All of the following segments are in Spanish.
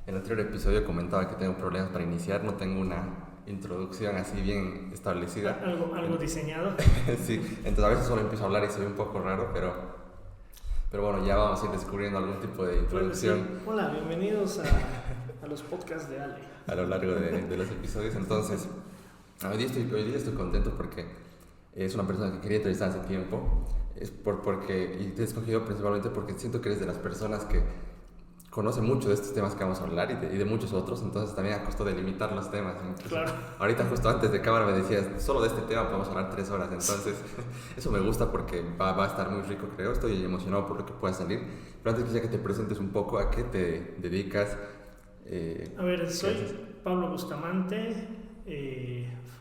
En el anterior episodio comentaba que tengo problemas para iniciar, no tengo una introducción así bien establecida. Algo diseñado. Sí, entonces a veces solo empiezo a hablar y soy un poco raro, pero bueno, ya vamos a ir descubriendo algún tipo de introducción. Sí. Hola, bienvenidos a los podcasts de Ale. A lo largo de los episodios. Entonces, hoy día estoy contento porque es una persona que quería entrevistar hace tiempo. Y te he escogido principalmente porque siento que eres de las personas que conoce mucho de estos temas que vamos a hablar y de muchos otros, entonces también a costo de limitar los temas. Incluso claro. Ahorita justo antes de cámara me decías, solo de este tema podemos hablar 3 horas, entonces eso me gusta porque va a estar muy rico, creo. Estoy emocionado por lo que pueda salir, pero antes quisiera que te presentes un poco a qué te dedicas. A ver, soy Pablo Bustamante,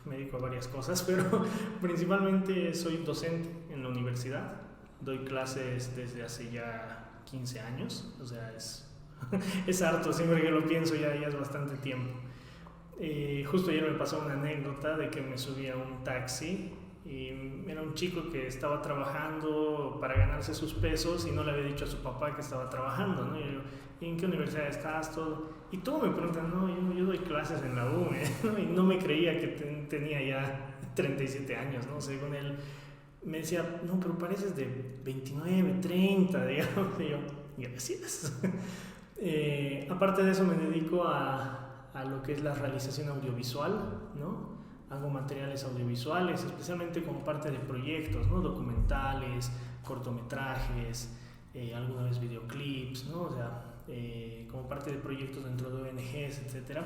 me dedico a varias cosas, pero principalmente soy docente en la universidad. Doy clases desde hace ya 15 años, o sea, es harto, siempre que lo pienso ya es bastante tiempo. Justo ayer me pasó una anécdota de que me subí a un taxi y era un chico que estaba trabajando para ganarse sus pesos y no le había dicho a su papá que estaba trabajando, ¿no? Y yo, ¿y en qué universidad estás? Todo. Y todo me preguntan, no, yo doy clases en la U, ¿no? Y no me creía que tenía ya 37 años, ¿no? Según él me decía, no, pero pareces de 29, 30, digamos. Y yo, gracias. Aparte de eso me dedico a lo que es la realización audiovisual, ¿no? Hago materiales audiovisuales, especialmente como parte de proyectos, ¿no? Documentales, cortometrajes, alguna vez videoclips, ¿no? O sea, como parte de proyectos dentro de ONGs, etc.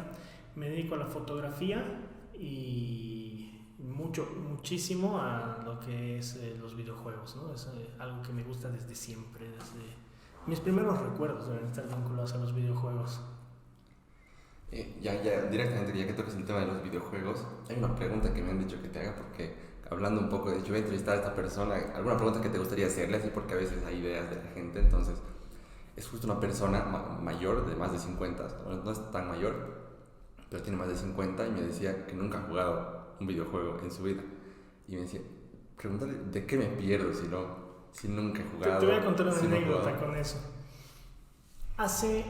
Me dedico a la fotografía y muchísimo a lo que es los videojuegos, ¿no? Es algo que me gusta desde siempre, desde mis primeros recuerdos deben estar vinculados a los videojuegos. Ya directamente, ya que tocas el tema de los videojuegos, hay una pregunta que me han dicho que te haga porque hablando un poco de, yo voy a entrevistar a esta persona, alguna pregunta que te gustaría hacerle, así porque a veces hay ideas de la gente, entonces es justo una persona mayor, de más de 50, no es tan mayor, pero tiene más de 50 y me decía que nunca ha jugado un videojuego en su vida. Y me decía, pregúntale de qué me pierdo si nunca he jugado. Te voy a contar una anécdota con eso. Hace...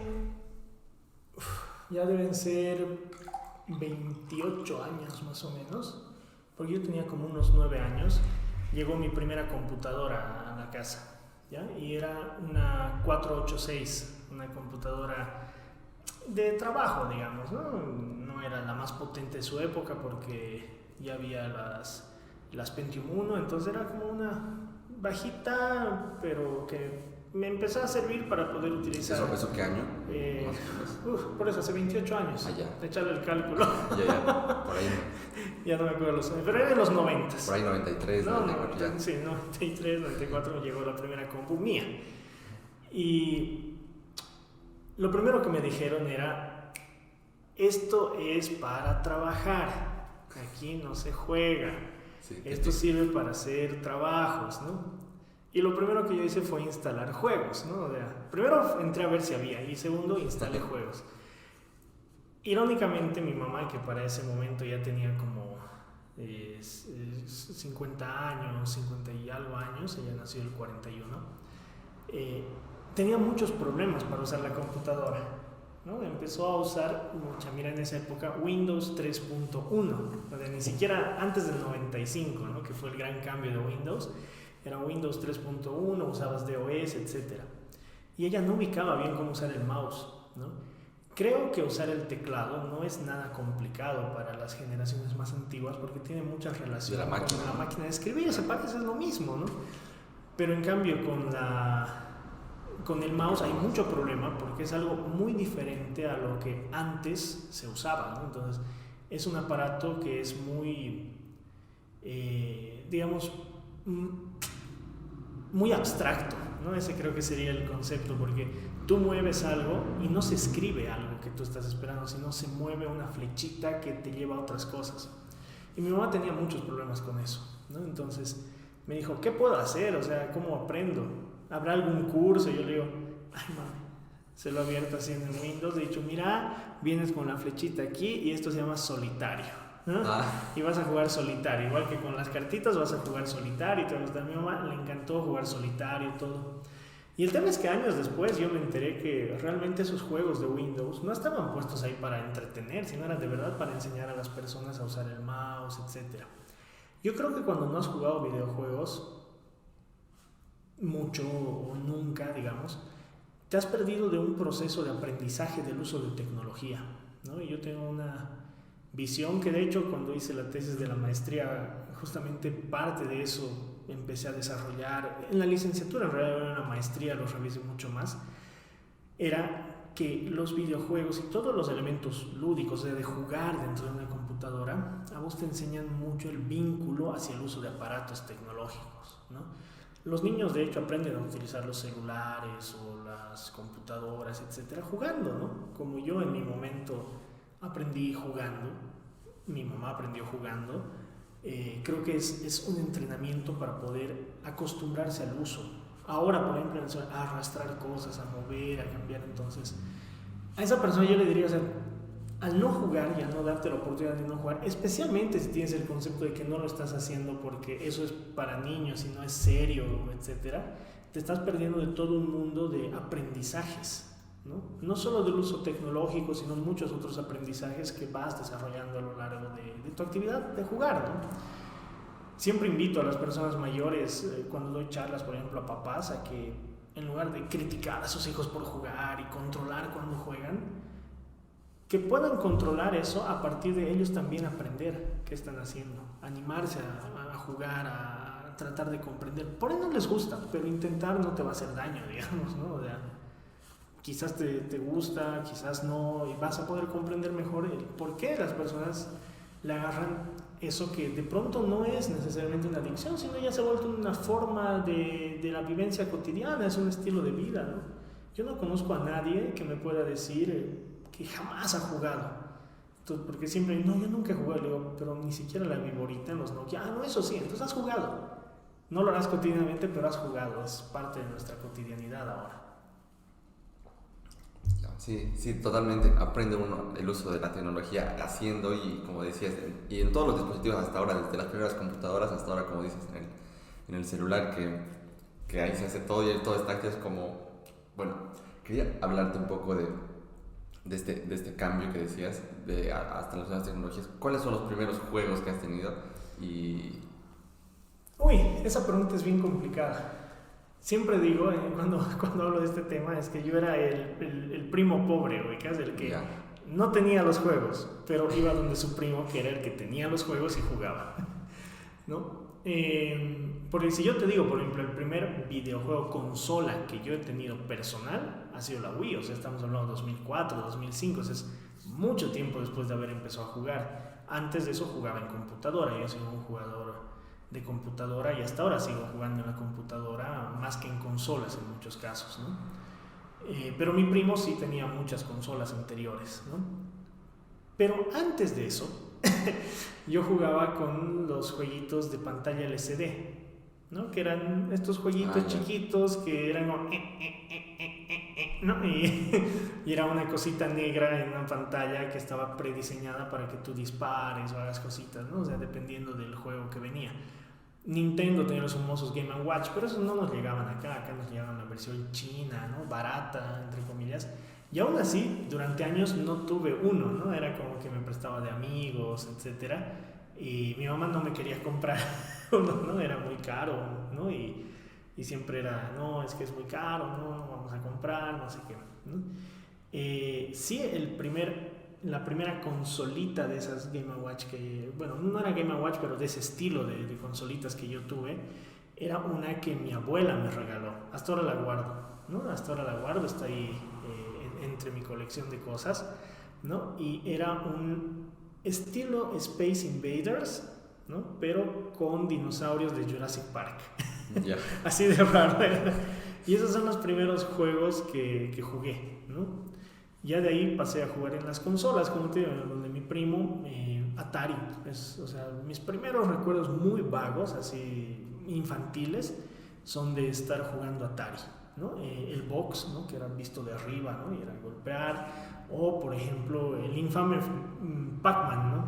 ya deben ser 28 años más o menos, porque yo tenía como unos 9 años, llegó mi primera computadora a la casa, ¿ya? Y era una 486, una computadora de trabajo, digamos, ¿no? No era la más potente de su época porque ya había las Pentium 1, entonces era como una bajita, pero que me empezó a servir para poder utilizar. ¿Eso qué año? Por eso, hace 28 años. Ya. Echarle el cálculo. Ya, por ahí. Ya no me acuerdo los años, pero era en los 90. Por ahí 93, no, 94 ya. Sí, 93, 94 llegó la primera compu mía. Y lo primero que me dijeron era, esto es para trabajar, aquí no se juega, sí, esto sirve para hacer trabajos, ¿no? Y lo primero que yo hice fue instalar juegos, ¿no? O sea, primero entré a ver si había y segundo instalé juegos. Irónicamente mi mamá, que para ese momento ya tenía como 50 años, 50 y algo años, ella nació el 41, tenía muchos problemas para usar la computadora, ¿no? Empezó a usar, mira, en esa época Windows 3.1, o sea, ni siquiera antes del 95, ¿no? Que fue el gran cambio de Windows. Era Windows 3.1, usabas DOS, etc. Y ella no ubicaba bien cómo usar el mouse, ¿no? Creo que usar el teclado no es nada complicado para las generaciones más antiguas porque tiene mucha relación con la máquina de escribir, se parece, es lo mismo, ¿no? Pero en cambio con el mouse hay mucho problema porque es algo muy diferente a lo que antes se usaba, ¿no? Entonces es un aparato que es muy, digamos, muy abstracto, ¿no? Ese creo que sería el concepto, porque tú mueves algo y no se escribe algo que tú estás esperando, sino se mueve una flechita que te lleva a otras cosas. Y mi mamá tenía muchos problemas con eso, ¿no? Entonces me dijo, ¿qué puedo hacer? O sea, ¿cómo aprendo? ¿Habrá algún curso? Y yo le digo, ay, mami, se lo he abierto así en el Windows, he dicho, mira, vienes con la flechita aquí y esto se llama solitario, ¿no? Y vas a jugar solitario, igual que con las cartitas vas a jugar solitario y todo. A mi mamá le encantó jugar solitario y todo. Y Y el tema es que años después yo me enteré que realmente esos juegos de Windows no estaban puestos ahí para entretener, sino eran de verdad para enseñar a las personas a usar el mouse, etc. Yo creo que cuando no has jugado videojuegos mucho o nunca, digamos, te has perdido de un proceso de aprendizaje del uso de tecnología, ¿no? Y yo tengo una visión que de hecho cuando hice la tesis de la maestría, justamente parte de eso empecé a desarrollar. En la licenciatura, en realidad en la maestría lo revisé mucho más, era que los videojuegos y todos los elementos lúdicos de jugar dentro de una computadora, a vos te enseñan mucho el vínculo hacia el uso de aparatos tecnológicos, ¿no? Los niños de hecho aprenden a utilizar los celulares o las computadoras, etcétera, jugando, ¿no? Como yo en mi momento aprendí jugando, mi mamá aprendió jugando. Creo que es un entrenamiento para poder acostumbrarse al uso. Ahora, por ejemplo, a arrastrar cosas, a mover, a cambiar. Entonces, a esa persona yo le diría, o sea, al no jugar y al no darte la oportunidad de no jugar, especialmente si tienes el concepto de que no lo estás haciendo porque eso es para niños y no es serio, etcétera, te estás perdiendo de todo un mundo de aprendizajes, ¿no? No solo del uso tecnológico, sino muchos otros aprendizajes que vas desarrollando a lo largo de tu actividad de jugar, ¿no? Siempre invito a las personas mayores, cuando doy charlas, por ejemplo, a papás, a que en lugar de criticar a sus hijos por jugar y controlar cuando juegan, que puedan controlar eso a partir de ellos también aprender qué están haciendo, animarse a jugar, a tratar de comprender. Por ahí no les gusta, pero intentar no te va a hacer daño, digamos, ¿no? O sea, quizás te gusta, quizás no, y vas a poder comprender mejor el por qué las personas le agarran eso que de pronto no es necesariamente una adicción, sino ya se ha vuelto una forma de la vivencia cotidiana, es un estilo de vida, ¿no? Yo no conozco a nadie que me pueda decir que jamás ha jugado. Entonces, porque siempre, no, yo nunca he jugado, le digo, pero ni siquiera la viborita en los Nokia. Ah, no, eso sí, entonces has jugado. No lo harás cotidianamente, pero has jugado, es parte de nuestra cotidianidad ahora. Sí, sí, totalmente. Aprende uno el uso de la tecnología haciendo y, como decías, y en todos los dispositivos hasta ahora, desde las primeras computadoras hasta ahora, como dices, en el celular, que ahí se hace todo y todo está activo. Es como, bueno, quería hablarte un poco de este cambio que decías, hasta las nuevas tecnologías. ¿Cuáles son los primeros juegos que has tenido? Uy, esa pregunta es bien complicada. Siempre digo, cuando hablo de este tema, es que yo era el primo pobre, ubicas, el que no tenía los juegos, pero iba donde su primo, que era el que tenía los juegos y jugaba, ¿no? Porque si yo te digo, por ejemplo, el primer videojuego consola que yo he tenido personal ha sido la Wii, o sea, estamos hablando de 2004, 2005, o sea, es mucho tiempo después de haber empezado a jugar. Antes de eso jugaba en computadora, yo soy un jugador de computadora y hasta ahora sigo jugando en la computadora más que en consolas en muchos casos, ¿no? Pero mi primo sí tenía muchas consolas anteriores, ¿no? Pero antes de eso yo jugaba con los jueguitos de pantalla LCD, ¿no? Que eran estos jueguitos chiquitos que eran como ¿no? Y era una cosita negra en una pantalla que estaba prediseñada para que tú dispares o hagas cositas, ¿no? O sea, dependiendo del juego que venía. Nintendo tenía los famosos Game & Watch, pero esos no nos llegaban acá nos llegaban la versión china, ¿no? Barata, entre comillas. Y aún así, durante años no tuve uno, ¿no? Era como que me prestaba de amigos, etcétera. Y mi mamá no me quería comprar uno, ¿no? Era muy caro, ¿no? Y siempre era, no, es que es muy caro, no vamos a comprar, no sé qué, ¿no? Sí, la primera consolita de esas Game & Watch que, bueno, no era Game & Watch, pero de ese estilo de consolitas que yo tuve, era una que mi abuela me regaló. Hasta ahora la guardo, ¿no? Hasta ahora la guardo, está ahí entre mi colección de cosas, ¿no? Y era un estilo Space Invaders, ¿no? Pero con dinosaurios de Jurassic Park. Yeah. Así de raro, ¿verdad? Y esos son los primeros juegos que jugué, ¿no? Ya de ahí pasé a jugar en las consolas, como te digo, donde mi primo, Atari. O sea, mis primeros recuerdos muy vagos, así infantiles, son de estar jugando Atari, ¿no? El box, ¿no? Que era visto de arriba, ¿no? Y era golpear. O, por ejemplo, el infame Pac-Man, ¿no?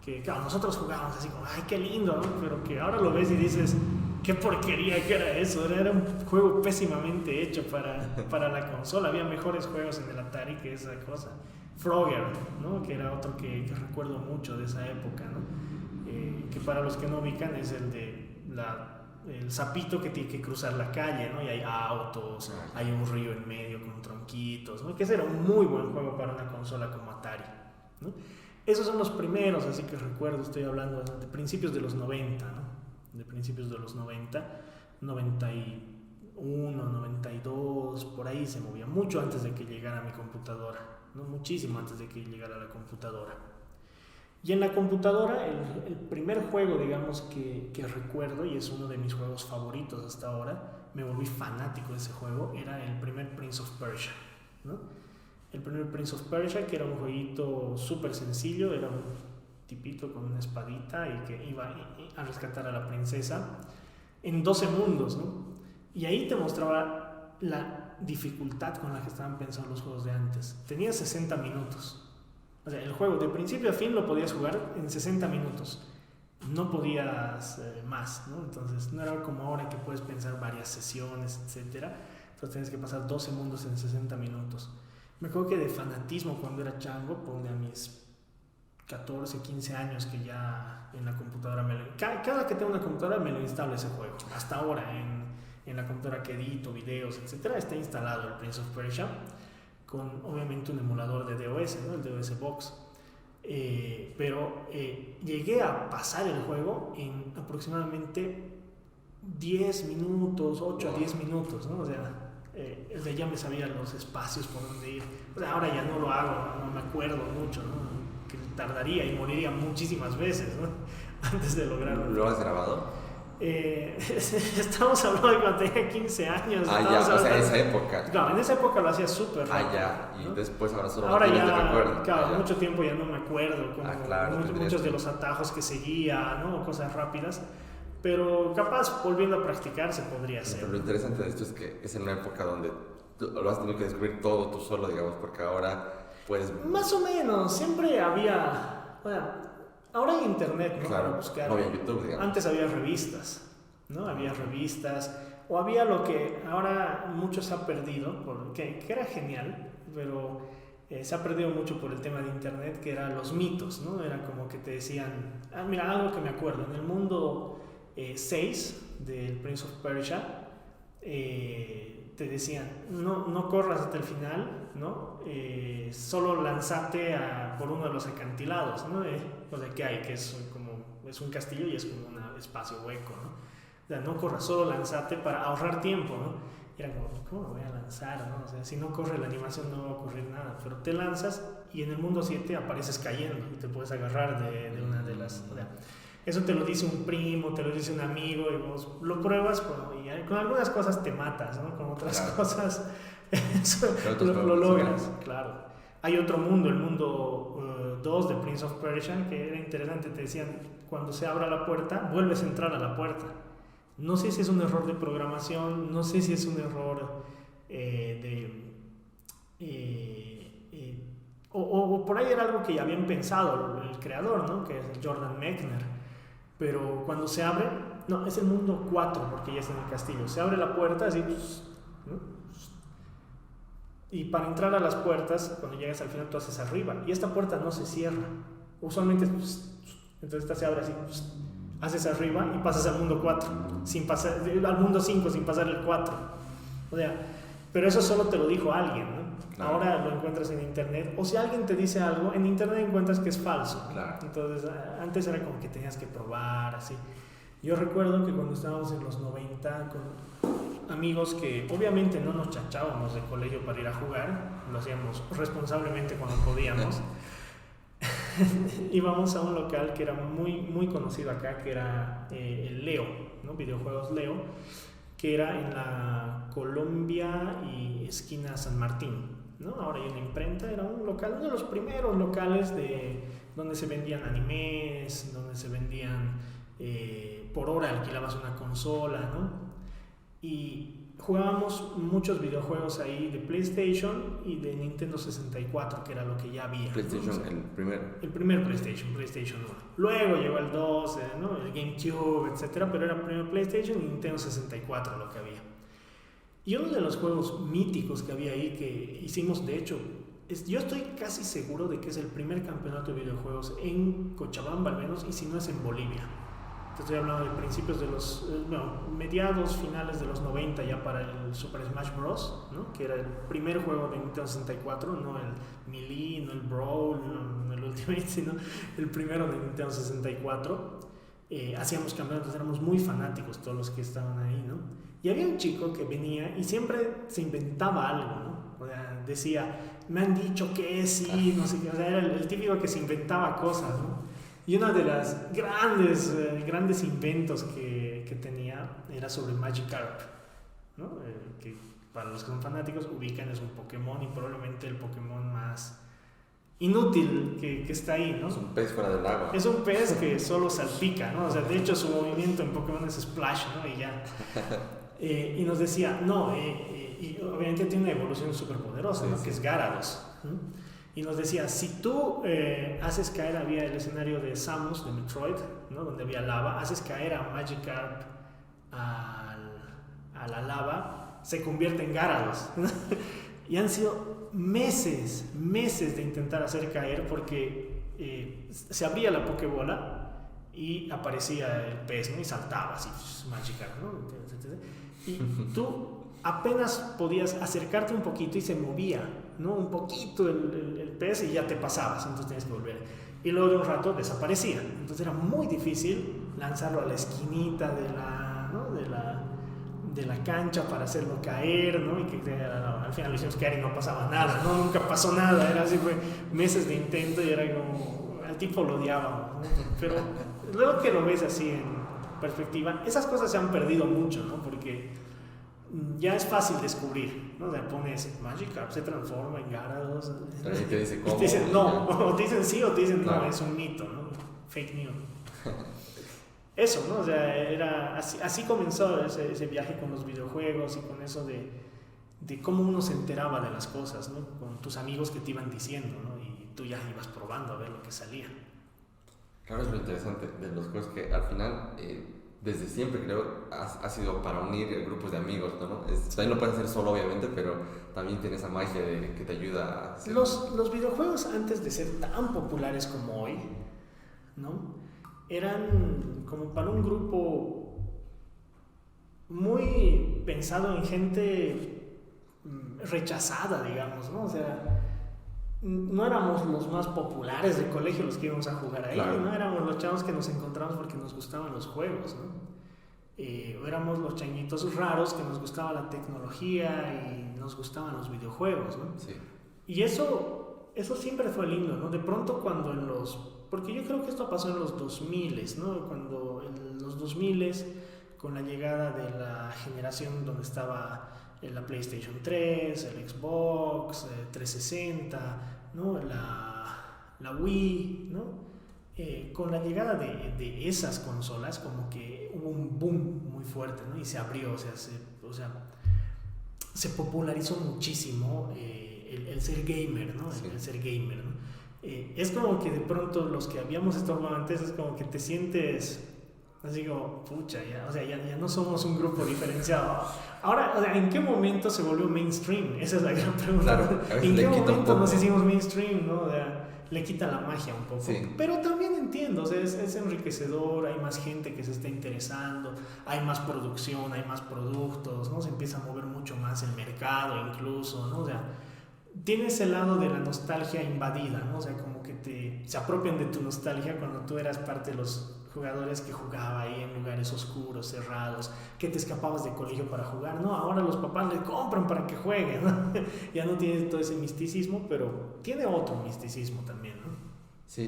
Que claro, nosotros jugábamos así como, ¡ay, qué lindo!, ¿no? Pero que ahora lo ves y dices, qué porquería que era eso. Era un juego pésimamente hecho para la consola. Había mejores juegos en el Atari que esa cosa. Frogger, ¿no? Que era otro que recuerdo mucho de esa época, ¿no? Que para los que no ubican es el de el sapito que tiene que cruzar la calle, ¿no? Y hay autos, hay un río en medio con tronquitos, ¿no? Que ese era un muy buen juego para una consola como Atari, ¿no? Esos son los primeros, así que recuerdo, estoy hablando de principios de los 90, ¿no? De principios de los 90, 91, 92, por ahí se movía, mucho antes de que llegara mi computadora, ¿no? Muchísimo antes de que llegara la computadora. Y en la computadora, el primer juego, digamos, que recuerdo, y es uno de mis juegos favoritos hasta ahora, me volví fanático de ese juego, era el primer Prince of Persia, ¿no? El primer Prince of Persia, que era un jueguito súper sencillo, era un tipito con una espadita y que iba a rescatar a la princesa en 12 mundos, ¿no? Y ahí te mostraba la dificultad con la que estaban pensados los juegos de antes. Tenía 60 minutos. O sea, el juego de principio a fin lo podías jugar en 60 minutos. No podías más, ¿no? Entonces no era como ahora que puedes pensar varias sesiones, etcétera. Entonces tienes que pasar 12 mundos en 60 minutos. Me acuerdo que de fanatismo cuando era chango, ponle a mis 14, 15 años que ya en la computadora cada que tengo una computadora me lo instalo ese juego. Hasta ahora en la computadora que edito videos, etcétera, está instalado el Prince of Persia con obviamente un emulador de DOS, ¿no? El DOS Box. Pero llegué a pasar el juego en aproximadamente 10 minutos, 8 a 10 minutos, ¿no? O sea, ya me sabía los espacios por donde ir. O sea, ahora ya no lo hago, no me acuerdo mucho, ¿no? Que tardaría y moriría muchísimas veces, ¿no? Antes de lograrlo. ¿Lo has grabado? Estamos hablando de cuando tenía 15 años. Ya, o sea, en esa época. Claro, en esa época lo hacía súper rápido. Ya, y ¿no? Después ahora solo ahora ya, te recuerdo. Claro, mucho tiempo ya no me acuerdo. Claro, muchos de los atajos que seguía, ¿no? Cosas rápidas. Pero capaz, volviendo a practicar, se podría hacer. Pero lo interesante de esto es que es en una época donde lo has tenido que descubrir todo tú solo, digamos, porque ahora puedes... Más o menos, siempre había... Bueno, ahora hay internet, ¿no? Claro, para buscar. no había YouTube, digamos. Antes había revistas, ¿no? Había revistas, o había lo que ahora mucho se ha perdido, que era genial, pero se ha perdido mucho por el tema de internet, que eran los mitos, ¿no? Era como que te decían... mira, algo que me acuerdo, en el mundo 6 del Prince of Persia, te decían, no corras hasta el final, ¿no? Solo lanzate por uno de los acantilados, ¿no? O sea, que hay, que es un castillo y es como un espacio hueco, ¿no? O sea, no corras, solo lanzate para ahorrar tiempo, ¿no? Y era como, ¿cómo me voy a lanzar, no? O sea, si no corre la animación no va a ocurrir nada, pero te lanzas y en el mundo 7 apareces cayendo y te puedes agarrar de una de las... O sea, eso te lo dice un primo, te lo dice un amigo y vos lo pruebas, bueno, y con algunas cosas te matas, ¿no? Con otras cosas lo logras, claro. Hay otro mundo, el mundo 2 de Prince of Persia, que era interesante, te decían, cuando se abra la puerta, vuelves a entrar a la puerta. No sé si es un error de programación, no sé si es un error o por ahí era algo que ya habían pensado el creador, ¿no? Que es Jordan Mechner. Pero cuando se abre, no, es el mundo 4 porque ya está en el castillo. Se abre la puerta así, ¿no? Y para entrar a las puertas, cuando llegas al final, tú haces arriba. Y esta puerta no se cierra. Usualmente, entonces esta se abre así, haces arriba y pasas al mundo 4, al mundo 5 sin pasar el 4. O sea, pero eso solo te lo dijo alguien, ¿no? Claro. Ahora lo encuentras en internet, o si alguien te dice algo, en internet encuentras que es falso. Claro. Entonces, antes era como que tenías que probar, así. Yo recuerdo que cuando estábamos en los 90 con amigos que obviamente no nos chachábamos de colegio para ir a jugar, lo hacíamos responsablemente cuando podíamos. Íbamos a un local que era muy, muy conocido acá, que era el Leo, ¿no? Videojuegos Leo, que era en la Colombia y esquina San Martín, ¿no? Ahora hay una imprenta, era un local, uno de los primeros locales donde se vendían animes, donde se vendían por hora alquilabas una consola, ¿no? Y jugábamos muchos videojuegos ahí de PlayStation y de Nintendo 64, que era lo que ya había. PlayStation, ¿no? O sea, el primero. El primer PlayStation 1. Luego llegó el 2, ¿no? El GameCube, etcétera, pero era primero PlayStation y Nintendo 64 lo que había. Y uno de los juegos míticos que había ahí que hicimos, de hecho, yo estoy casi seguro de que es el primer campeonato de videojuegos en Cochabamba al menos, y si no es en Bolivia. Te estoy hablando de principios de los, mediados, finales de los 90 ya para el Super Smash Bros, ¿no? Que era el primer juego de Nintendo 64, no el Melee, no el Brawl, no el Ultimate, sino el primero de Nintendo 64. Hacíamos campeonatos, éramos muy fanáticos todos los que estaban ahí, ¿no? Y había un chico que venía y siempre se inventaba algo, ¿no? O sea, decía, me han dicho que sí, no sé qué, o sea, era el típico que se inventaba cosas, ¿no? Y uno de los grandes inventos que tenía era sobre Magikarp, ¿no? Que para los que son fanáticos ubican es un Pokémon y probablemente el Pokémon más inútil que está ahí, ¿no? Es un pez fuera del agua. Es un pez que solo salpica, ¿no? O sea, de hecho su movimiento en Pokémon es Splash, ¿no? Y ya. Y nos decía, no, y obviamente tiene una evolución súper poderosa, ¿no? Sí. Que es Gyarados, ¿no? Y nos decía, si tú haces caer, había el escenario de Samus, de Metroid, ¿no? Donde había lava, haces caer a Magikarp a la lava, se convierte en Gyarados. Y han sido meses de intentar hacer caer porque se abría la Pokébola y aparecía el pez, ¿no? Y saltaba así, Magikarp, ¿no? Y tú apenas podías acercarte un poquito y se movía, ¿no? Un poquito el pez y ya te pasabas, entonces tenías que volver. Y luego de un rato desaparecía. Entonces era muy difícil lanzarlo a la esquinita de la cancha para hacerlo caer, ¿no? Y que al final lo hicimos caer y no pasaba nada, ¿no? Nunca pasó nada, era así, fue meses de intento y era como, al tipo lo odiaba, ¿no? Pero luego que lo ves así en perspectiva, esas cosas se han perdido mucho, ¿no? Porque ya es fácil descubrir, ¿no? O sea, pones Magikarp, se transforma en Gyarados. ¿Y te dice cómo? Te dicen no, o te dicen sí o te dicen no, es un mito, ¿no? Fake news. Eso, ¿no? O sea, era así comenzó ese viaje con los videojuegos y con eso de cómo uno se enteraba de las cosas, ¿no? Con tus amigos que te iban diciendo, ¿no? Y tú ya ibas probando a ver lo que salía. Claro, es lo interesante de los juegos que al final, desde siempre creo, ha sido para unir grupos de amigos, ¿no? También lo puedes hacer solo, obviamente, pero también tiene esa magia que te ayuda a hacer... Los videojuegos, antes de ser tan populares como hoy, ¿no? Eran como para un grupo muy pensado en gente rechazada, digamos, ¿no? O sea, no éramos los más populares del colegio los que íbamos a jugar ahí, claro. No éramos los chavos que nos encontramos porque nos gustaban los juegos, ¿no? Éramos los changuitos raros que nos gustaba la tecnología y nos gustaban los videojuegos, ¿no? Sí. Y eso siempre fue lindo, ¿no? De pronto cuando porque yo creo que esto pasó en los 2000, ¿no? Cuando en los 2000, con la llegada de la generación donde estaba la PlayStation 3, el Xbox 360, ¿no? La Wii, ¿no? Con la llegada de esas consolas, como que hubo un boom muy fuerte, ¿no? Y se abrió, se popularizó muchísimo el ser gamer, ¿no? Sí. El ser gamer, ¿no? Es como que de pronto los que habíamos estado antes es como que te sientes así como, pucha, ya no somos un grupo diferenciado. Ahora, o sea, ¿en qué momento se volvió mainstream? Esa es la gran pregunta. Claro, ¿En qué momento nos hicimos mainstream, no? O sea, le quita la magia un poco. Sí. Pero también entiendo, o sea, es enriquecedor, hay más gente que se está interesando, hay más producción, hay más productos, ¿no? Se empieza a mover mucho más el mercado incluso, ¿no? O sea, tiene ese lado de la nostalgia invadida, ¿no? O sea, como que se apropian de tu nostalgia cuando tú eras parte de los jugadores que jugaba ahí en lugares oscuros, cerrados, que te escapabas de colegio para jugar, ¿no? Ahora los papás le compran para que juegue, ¿no? Ya no tiene todo ese misticismo, pero tiene otro misticismo también, ¿no? Sí,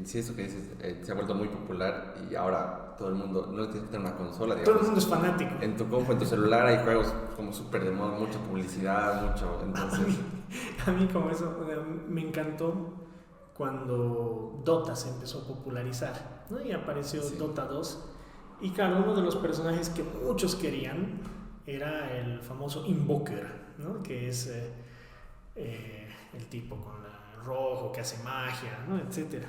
sí, eso que dices se ha vuelto muy popular y ahora todo el mundo, no tienes que tener una consola, digamos. Todo el mundo es fanático. En tu compu, en tu celular hay juegos como súper de moda, mucha publicidad, mucho, entonces... A mí como eso, me encantó cuando Dota se empezó a popularizar, ¿no? Y apareció sí. Dota 2 y claro, uno de los personajes que muchos querían era el famoso Invoker, ¿no? Que es el tipo con el rojo que hace magia, ¿no? Etcétera,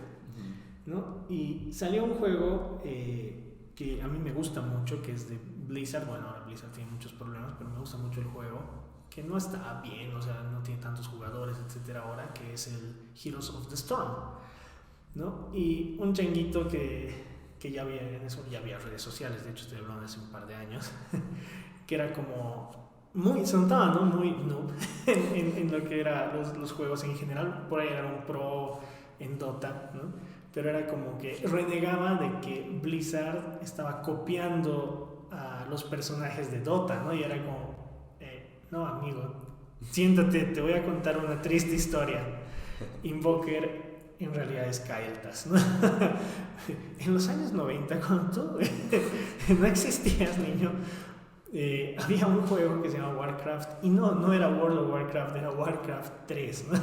¿no? Y salió un juego que a mí me gusta mucho, que es de Blizzard. Bueno, ahora Blizzard tiene muchos problemas, pero me gusta mucho el juego, que no está bien, o sea, no tiene tantos jugadores, etcétera, ahora, que es el Heroes of the Storm, ¿no? Y un changuito que ya había en eso, ya había redes sociales, de hecho estoy hablando hace un par de años, que era como muy, se notaba, ¿no? Muy noob en lo que eran los juegos en general. Por ahí era un pro en Dota, ¿no? Pero era como que renegaba de que Blizzard estaba copiando a los personajes de Dota, ¿no? Y era como, no, amigo, siéntate, te voy a contar una triste historia. Invoker en realidad es Kael'thas, ¿no? En los años 90, cuando tú no existías, niño, había un juego que se llama Warcraft, y no era World of Warcraft, era Warcraft 3, ¿no?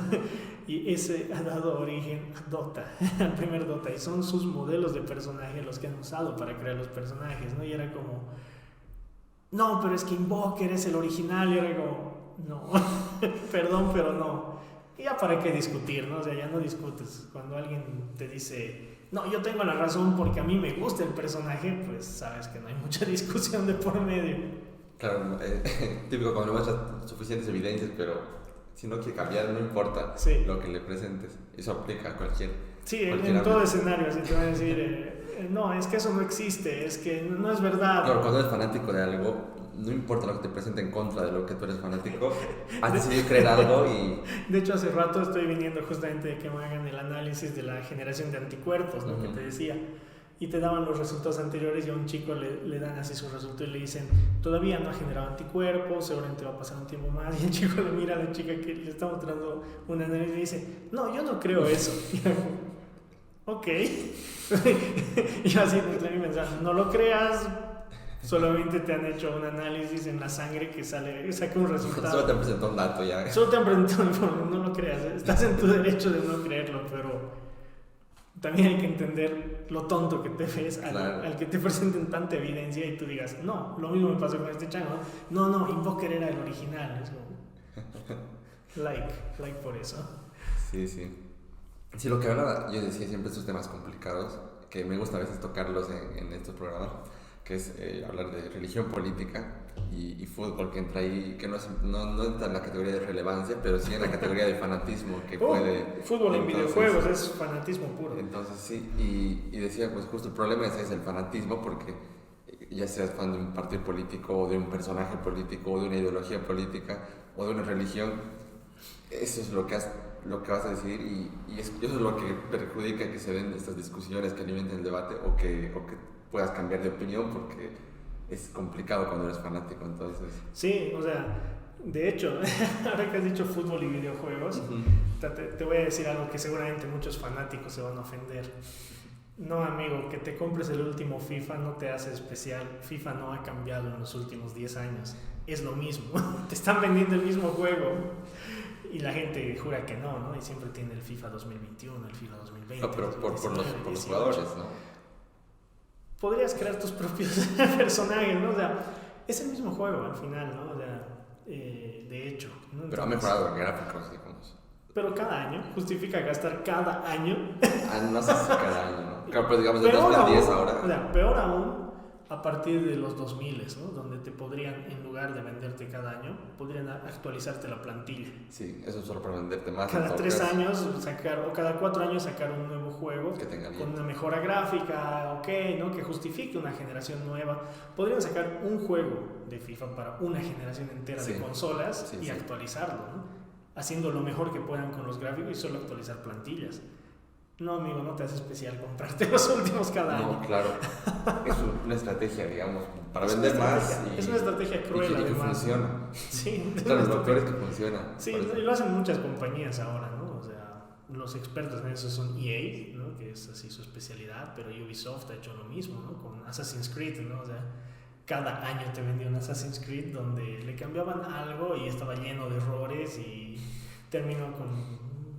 Y ese ha dado origen a Dota, al primer Dota, y son sus modelos de personaje los que han usado para crear los personajes, ¿no? Y era como, no, pero es que Invoker es el original, y era como, no, perdón, pero no. Y ya para qué discutir, ¿no? O sea, ya no discutes. Cuando alguien te dice, no, yo tengo la razón porque a mí me gusta el personaje, pues sabes que no hay mucha discusión de por medio. Claro, típico cuando no muestras suficientes evidencias, pero si no quiere cambiar, no importa lo que le presentes. Eso aplica a cualquier. Sí, en todo escenario, así te van a decir, no, es que eso no existe, es que no es verdad. Claro, cuando eres fanático de algo, no importa lo que te presente en contra de lo que tú eres fanático, has decidido creer algo y... De hecho, hace rato estoy viniendo justamente de que me hagan el análisis de la generación de anticuerpos, ¿no? Que te decía. Y te daban los resultados anteriores y a un chico le dan así sus resultados y le dicen, todavía no ha generado anticuerpos, seguramente va a pasar un tiempo más. Y el chico le mira a la chica que le está mostrando un análisis y le dice, no, yo no creo eso. Y yo, ok. Y yo así me mensaje, no lo creas, solamente te han hecho un análisis en la sangre que saca un resultado. Solo te han presentado un dato ya. Solo te han presentado un informe, no lo creas, estás en tu derecho de no creerlo, pero también hay que entender lo tonto que te ves al que te presenten tanta evidencia y tú digas, no, lo mismo me pasó con este chango, no, Invoker era el original, es como, like por eso. Sí. Sí, lo que hablaba, yo decía siempre estos temas complicados, que me gusta a veces tocarlos en estos programas, que es hablar de religión política y fútbol, que entra ahí, que no entra en la categoría de relevancia, pero sí en la categoría de fanatismo que puede... Fútbol en videojuegos es fanatismo puro. Entonces sí, y decía, pues justo el problema es el fanatismo, porque ya seas fan de un partido político, o de un personaje político, o de una ideología política, o de una religión, eso es lo que vas a decidir, y eso es lo que perjudica que se den estas discusiones, que alimenten el debate, o que puedas cambiar de opinión, porque es complicado cuando eres fanático, entonces... Sí, o sea, de hecho, ahora que has dicho fútbol y videojuegos, te voy a decir algo que seguramente muchos fanáticos se van a ofender. No, amigo, que te compres el último FIFA no te hace especial. FIFA no ha cambiado en los últimos 10 años. Es lo mismo. Te están vendiendo el mismo juego. Y la gente jura que no, Y siempre tiene el FIFA 2021, el FIFA 2020. No, pero por los jugadores, ¿no? Podrías crear tus propios personajes, ¿no? O sea, es el mismo juego al final, ¿no? O sea, de hecho, ¿no? Pero ha mejorado en gráficos, digamos. Pero cada año, justifica gastar cada año. No sé si cada año, ¿no? Claro, pero digamos de 2010 ahora. O sea, peor aún a partir de los 2000, ¿no? Donde te podrían, en lugar de venderte cada año, podrían actualizarte la plantilla. Sí, eso es solo para venderte más. Cada 3 años sacar, o cada 4 años sacar un nuevo juego que tenga con una mejora gráfica, ¿no? Que justifique una generación nueva. Podrían sacar un juego de FIFA para una generación entera de consolas y actualizarlo, ¿no? Haciendo lo mejor que puedan con los gráficos y solo actualizar plantillas. No, amigo, no te hace especial comprarte los últimos cada año. No, claro. Es una estrategia, digamos, para vender más. Es una estrategia cruel, y que funciona. Sí. Claro, lo peor es que funciona. Sí, y lo hacen muchas compañías ahora, ¿no? O sea, los expertos en eso son EA, ¿no? Que es así su especialidad, pero Ubisoft ha hecho lo mismo, ¿no? Con Assassin's Creed, ¿no? O sea, cada año te vendía un Assassin's Creed donde le cambiaban algo y estaba lleno de errores y terminó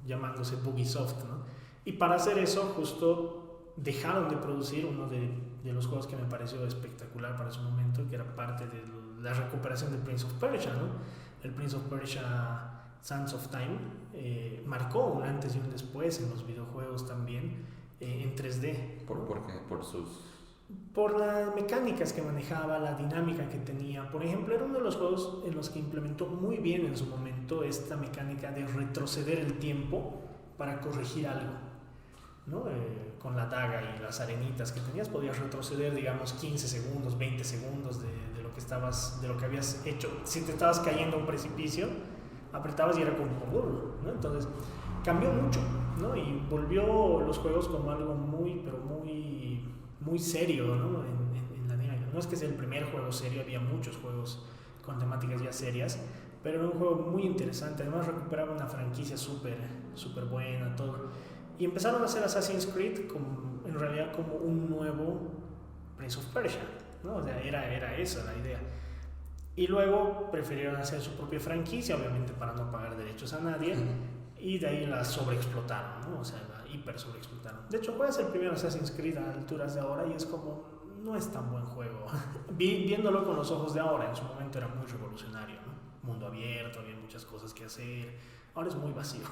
llamándose Ubisoft, ¿no? Y para hacer eso, justo dejaron de producir uno de los juegos que me pareció espectacular para su momento, que era parte del la recuperación de Prince of Persia, ¿no? El Prince of Persia Sands of Time marcó un antes y un después en los videojuegos también, en 3D. ¿Por qué? Por las mecánicas que manejaba, la dinámica que tenía. Por ejemplo, era uno de los juegos en los que implementó muy bien en su momento esta mecánica de retroceder el tiempo para corregir algo, ¿no? Con la daga y las arenitas que tenías podías retroceder, digamos, 15 segundos, 20 segundos de lo que habías hecho. Si te estabas cayendo a un precipicio, apretabas y era como ¿no? Entonces cambió mucho, ¿no? Y volvió los juegos como algo muy, pero muy serio, ¿no? En la dinámica. No es que sea el primer juego serio, había muchos juegos con temáticas ya serias, pero era un juego muy interesante. Además recuperaba una franquicia súper buena, todo. Y empezaron a hacer Assassin's Creed en realidad como un nuevo Prince of Persia, ¿no? O sea, era esa la idea. Y luego prefirieron hacer su propia franquicia, obviamente para no pagar derechos a nadie, y de ahí la sobreexplotaron, ¿no? O sea, la hiper sobreexplotaron. De hecho, juegas el primer Assassin's Creed a alturas de ahora y es como, no es tan buen juego. Viéndolo con los ojos de ahora, en su momento era muy revolucionario, ¿no? Mundo abierto, había muchas cosas que hacer. Ahora es muy vacío,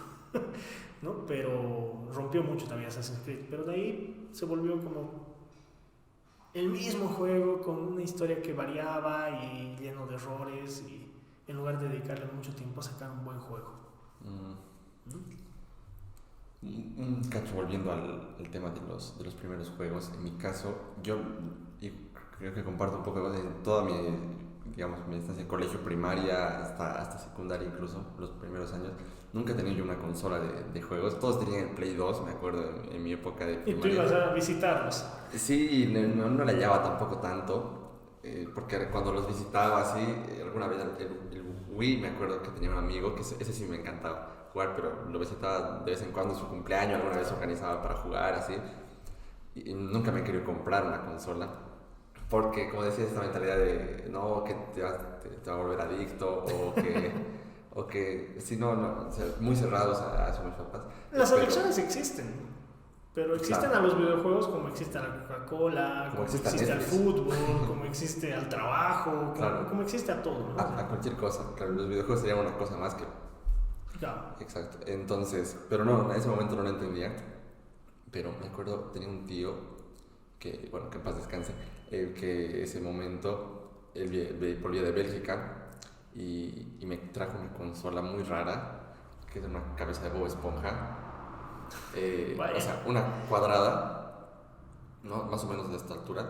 ¿no? Pero rompió mucho también Assassin's Creed. Pero de ahí se volvió como el mismo juego con una historia que variaba y lleno de errores, y en lugar de dedicarle mucho tiempo a sacar un buen juego. Un cacho volviendo al tema de los primeros juegos. En mi caso, yo creo que comparto un poco de toda mi estancia en colegio, primaria, hasta secundaria, incluso los primeros años. Nunca he tenido yo una consola de juegos. Todos tenían el Play 2, me acuerdo, en mi época de primaria. ¿Y tú ibas a visitarlos? Sí, no la llevaba tampoco tanto, porque cuando los visitaba así, alguna vez el Wii, me acuerdo que tenía un amigo, que ese sí me encantaba jugar, pero lo visitaba de vez en cuando en su cumpleaños, alguna vez organizaba para jugar, así. Y nunca me he querido comprar una consola, porque, como decía, esta mentalidad de, no, que te va a volver adicto, o que si no, o sea, muy cerrados a eso mis papás. Las adicciones existen, pero existen a los videojuegos como existe a la Coca-Cola, como existe al fútbol, como existe al trabajo, como existe a todo, ¿no? A cualquier cosa. Claro, los videojuegos serían una cosa más que... Claro. Exacto. Entonces, pero no, en ese momento no lo entendía. Pero me acuerdo, tenía un tío que, bueno, que en paz descanse, que ese momento él volvía de Bélgica y me trajo una consola muy rara, que es una cabeza de Bob Esponja. O sea, una cuadrada, ¿no? Más o menos de esta altura,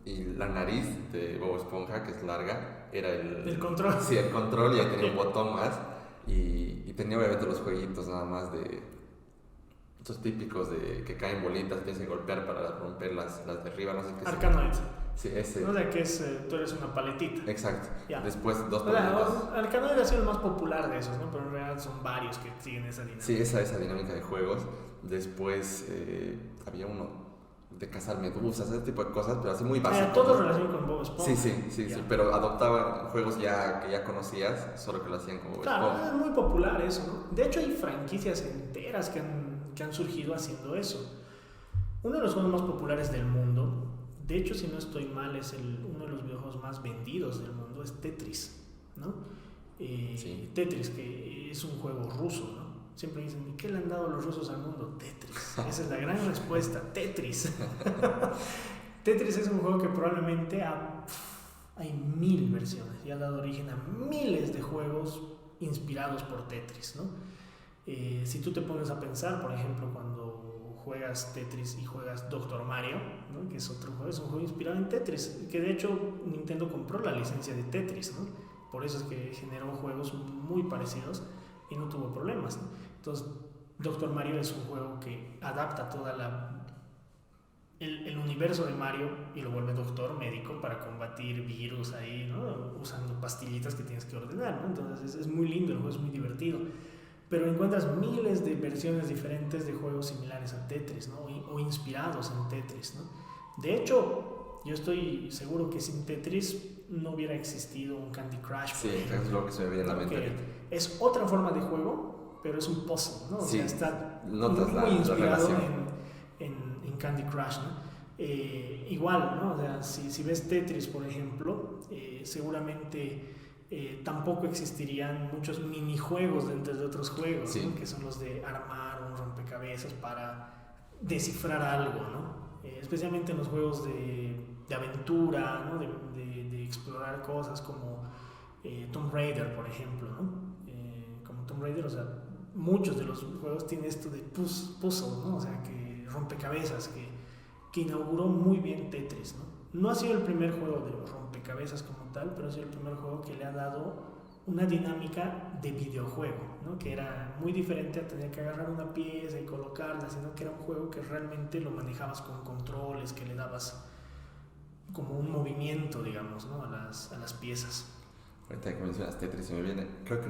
y la nariz de Bob Esponja, que es larga, era el control. Sí, el control, y ahí tenía un botón más, y tenía obviamente los jueguitos nada más de estos típicos de que caen bolitas, tienes que golpear para romper las de arriba, no sé qué. Arkanoid. Sí, ese. O sea, que tú eres una paletita. Exacto. Ya. Después dos paletas. Arkanoid ha sido el más popular de esos, ¿no? Pero en realidad son varios que siguen esa dinámica. Sí, esa dinámica de juegos. Después había uno de cazar medusas, ese tipo de cosas, pero así muy básico. Todo relacionado con Bob Esponja. Sí, pero adoptaban juegos que ya conocías, solo que lo hacían como Bob Esponja. Esponja. Es muy popular eso, ¿no? De hecho hay franquicias enteras que han surgido haciendo eso. Uno de los juegos más populares del mundo, de hecho, si no estoy mal, es uno de los videojuegos más vendidos del mundo, es Tetris, ¿no? Sí. Tetris, que es un juego ruso, ¿no? Siempre dicen, ¿y qué le han dado los rusos al mundo? Tetris. Esa es la gran respuesta, Tetris. Tetris es un juego que probablemente hay 1000 versiones y ha dado origen a miles de juegos inspirados por Tetris, ¿no? Si tú te pones a pensar, por ejemplo, cuando juegas Tetris y juegas Dr. Mario, ¿no? Que es otro juego, es un juego inspirado en Tetris, que de hecho Nintendo compró la licencia de Tetris, ¿no? Por eso es que generó juegos muy parecidos y no tuvo problemas, ¿no? Entonces, Dr. Mario es un juego que adapta toda el universo de Mario y lo vuelve doctor médico para combatir virus ahí, ¿no? Usando pastillitas que tienes que ordenar, ¿no? Entonces es muy lindo, el juego es muy divertido. Pero encuentras miles de versiones diferentes de juegos similares a Tetris, ¿no? O inspirados en Tetris, ¿no? De hecho, yo estoy seguro que sin Tetris no hubiera existido un Candy Crush. Sí, es lo que se me viene a la mente. Es otra forma de juego, pero es un puzzle, ¿no? O sea, está muy inspirado en Candy Crush, ¿no? igual, ¿no? O sea, si ves Tetris, por ejemplo, seguramente tampoco existirían muchos minijuegos dentro de otros juegos, sí, ¿no? Que son los de armar un rompecabezas para descifrar algo, ¿no? Especialmente en los juegos de aventura, ¿no? De explorar cosas como Tomb Raider, por ejemplo, ¿no? Como Tomb Raider, o sea, muchos de los juegos tienen esto de puzzle, ¿no? O sea, que rompecabezas, que inauguró muy bien Tetris, ¿no? No ha sido el primer juego de rompecabezas como tal, pero ha sido el primer juego que le ha dado una dinámica de videojuego, ¿no? Que era muy diferente a tener que agarrar una pieza y colocarla, sino que era un juego que realmente lo manejabas con controles, que le dabas como un movimiento, digamos, ¿no? a las piezas. Ahorita que mencionas Tetris se me viene, creo que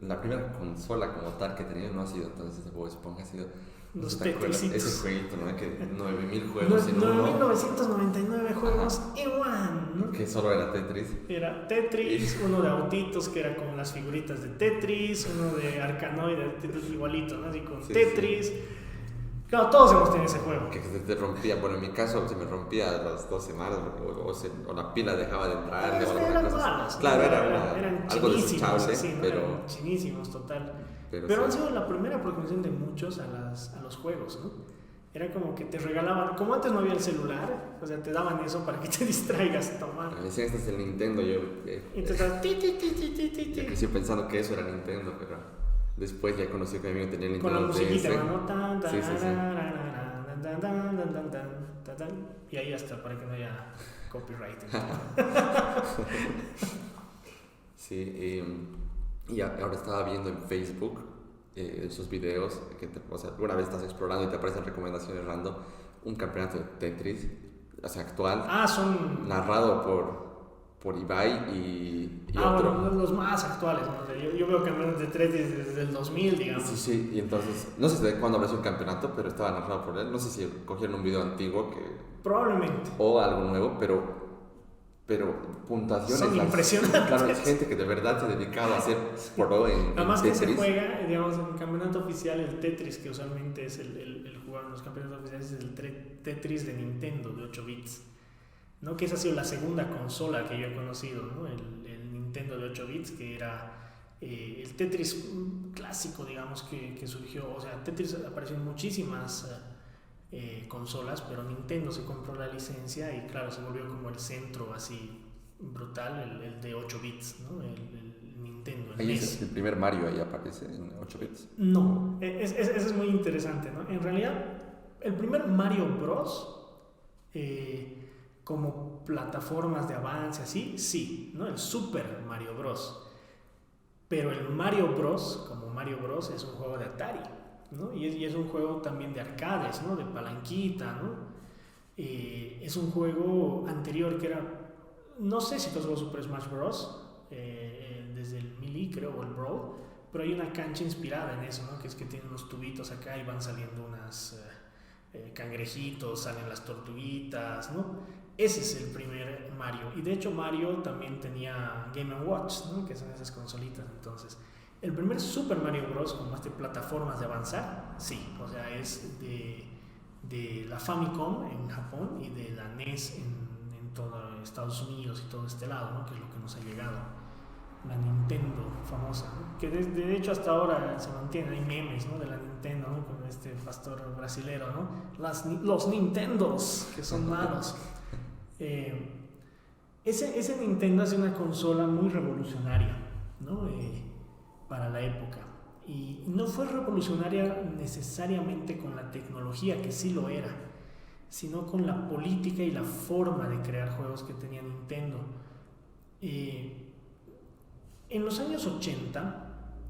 la primera consola como tal que he tenido no ha sido entonces ese Bob Esponja, ha sido Los Tetrisitos. Ese jueguito, ¿no? Que 9000 juegos en uno. 9999 juegos en one, ¿no? Que solo era Tetris. Era Tetris, uno de autitos que era con las figuritas de Tetris, uno de Arkanoid, de Tetris igualito, ¿no? Así con sí, Tetris. Sí. Claro, todos hemos tenido ese juego. Que se te rompía, bueno, en mi caso se me rompía a las 2 semanas o la pila dejaba de entrar. Pero eran malos. Claro, eran algo desechable, así, ¿no? pero... Eran chinísimos, total. Pero sí, han sido la primera aproximación de muchos a los juegos, ¿no? Era como que te regalaban, como antes no había el celular, o sea, te daban eso para que te distraigas, tomar. Me decían, este es el Nintendo, yo... y te estás... Yo crecí pensando que eso era Nintendo, pero después ya conocí que mi amigo tenía el Nintendo. Con la musiquita, ¿no? Y ahí hasta para que no haya copyright. Sí, y ahora estaba viendo en Facebook esos videos que o sea, alguna vez estás explorando y te aparecen recomendaciones random, un campeonato de Tetris, o sea, actual, son narrado por Ibai y otro. Bueno, los más actuales, ¿no? O sea, yo veo campeonatos de Tetris desde el 2000, digamos. Sí, y entonces, no sé de cuándo habrá sido el campeonato, pero estaba narrado por él, no sé si cogieron un video antiguo que... Probablemente. O algo nuevo, pero puntuaciones son impresionantes. Claro, es gente que de verdad se ha dedicado a hacer pro en además Tetris. Que se juega, digamos, en el campeonato oficial el Tetris, que usualmente es el jugar en los campeonatos oficiales, es el Tetris de Nintendo de 8 bits, ¿no? Que esa ha sido la segunda consola que yo he conocido, ¿no? El Nintendo de 8 bits, que era el Tetris clásico, digamos, que surgió. O sea, Tetris apareció en muchísimas consolas, pero Nintendo se compró la licencia y claro, se volvió como el centro así brutal, el de 8 bits, ¿no? El Nintendo, el NES. Es el primer Mario ahí aparece en 8 bits. No, eso es muy interesante, ¿no? En realidad, el primer Mario Bros. Como plataformas de avance así, sí, ¿no? El Super Mario Bros. Pero el Mario Bros. Como Mario Bros. Es un juego de Atari, ¿no? Y es un juego también de arcades, ¿no? De palanquita, ¿no? Es un juego anterior que era, no sé si tú has jugado Super Smash Bros. Desde el Melee, creo, o el Brawl, pero hay una cancha inspirada en eso, ¿no? Que es que tiene unos tubitos acá y van saliendo unas cangrejitos, salen las tortuguitas, ¿no? Ese es el primer Mario. Y de hecho Mario también tenía Game & Watch, ¿no? Que son esas consolitas. Entonces, el primer Super Mario Bros. Con más de plataformas de avanzar, sí. O sea, es de la Famicom en Japón y de la NES en todo Estados Unidos y todo este lado, ¿no? Que es lo que nos ha llegado. La Nintendo famosa, ¿no? Que de hecho hasta ahora se mantiene, hay memes, ¿no? De la Nintendo, ¿no? Con este pastor brasilero, ¿no? Los Nintendos, que son malos. Ese Nintendo es una consola muy revolucionaria, ¿no? Para la época. Y no fue revolucionaria necesariamente con la tecnología, que sí lo era, sino con la política y la forma de crear juegos que tenía Nintendo. En los años 80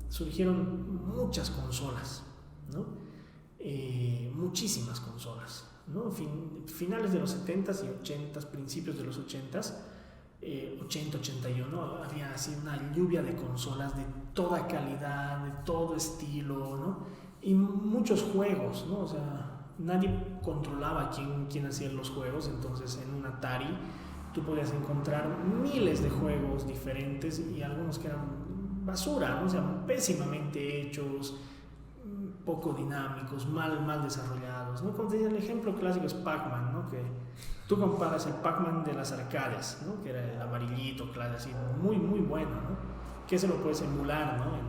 surgieron muchas consolas, ¿no? Muchísimas consolas, ¿no? Finales de los 70s y 80s, principios de los 80s, 80, 81, había así una lluvia de consolas de toda calidad, de todo estilo, ¿no? Y muchos juegos, ¿no? O sea, nadie controlaba quién hacía los juegos, entonces en un Atari tú podías encontrar miles de juegos diferentes y algunos que eran basura, ¿no? O sea, pésimamente hechos, poco dinámicos, mal desarrollados, ¿no? Como te digo, el ejemplo clásico es Pac-Man, ¿no? Que tú comparas el Pac-Man de las arcades, ¿no? Que era el amarillito, claro, así, muy bueno, ¿no? Que se lo puedes emular, ¿no? En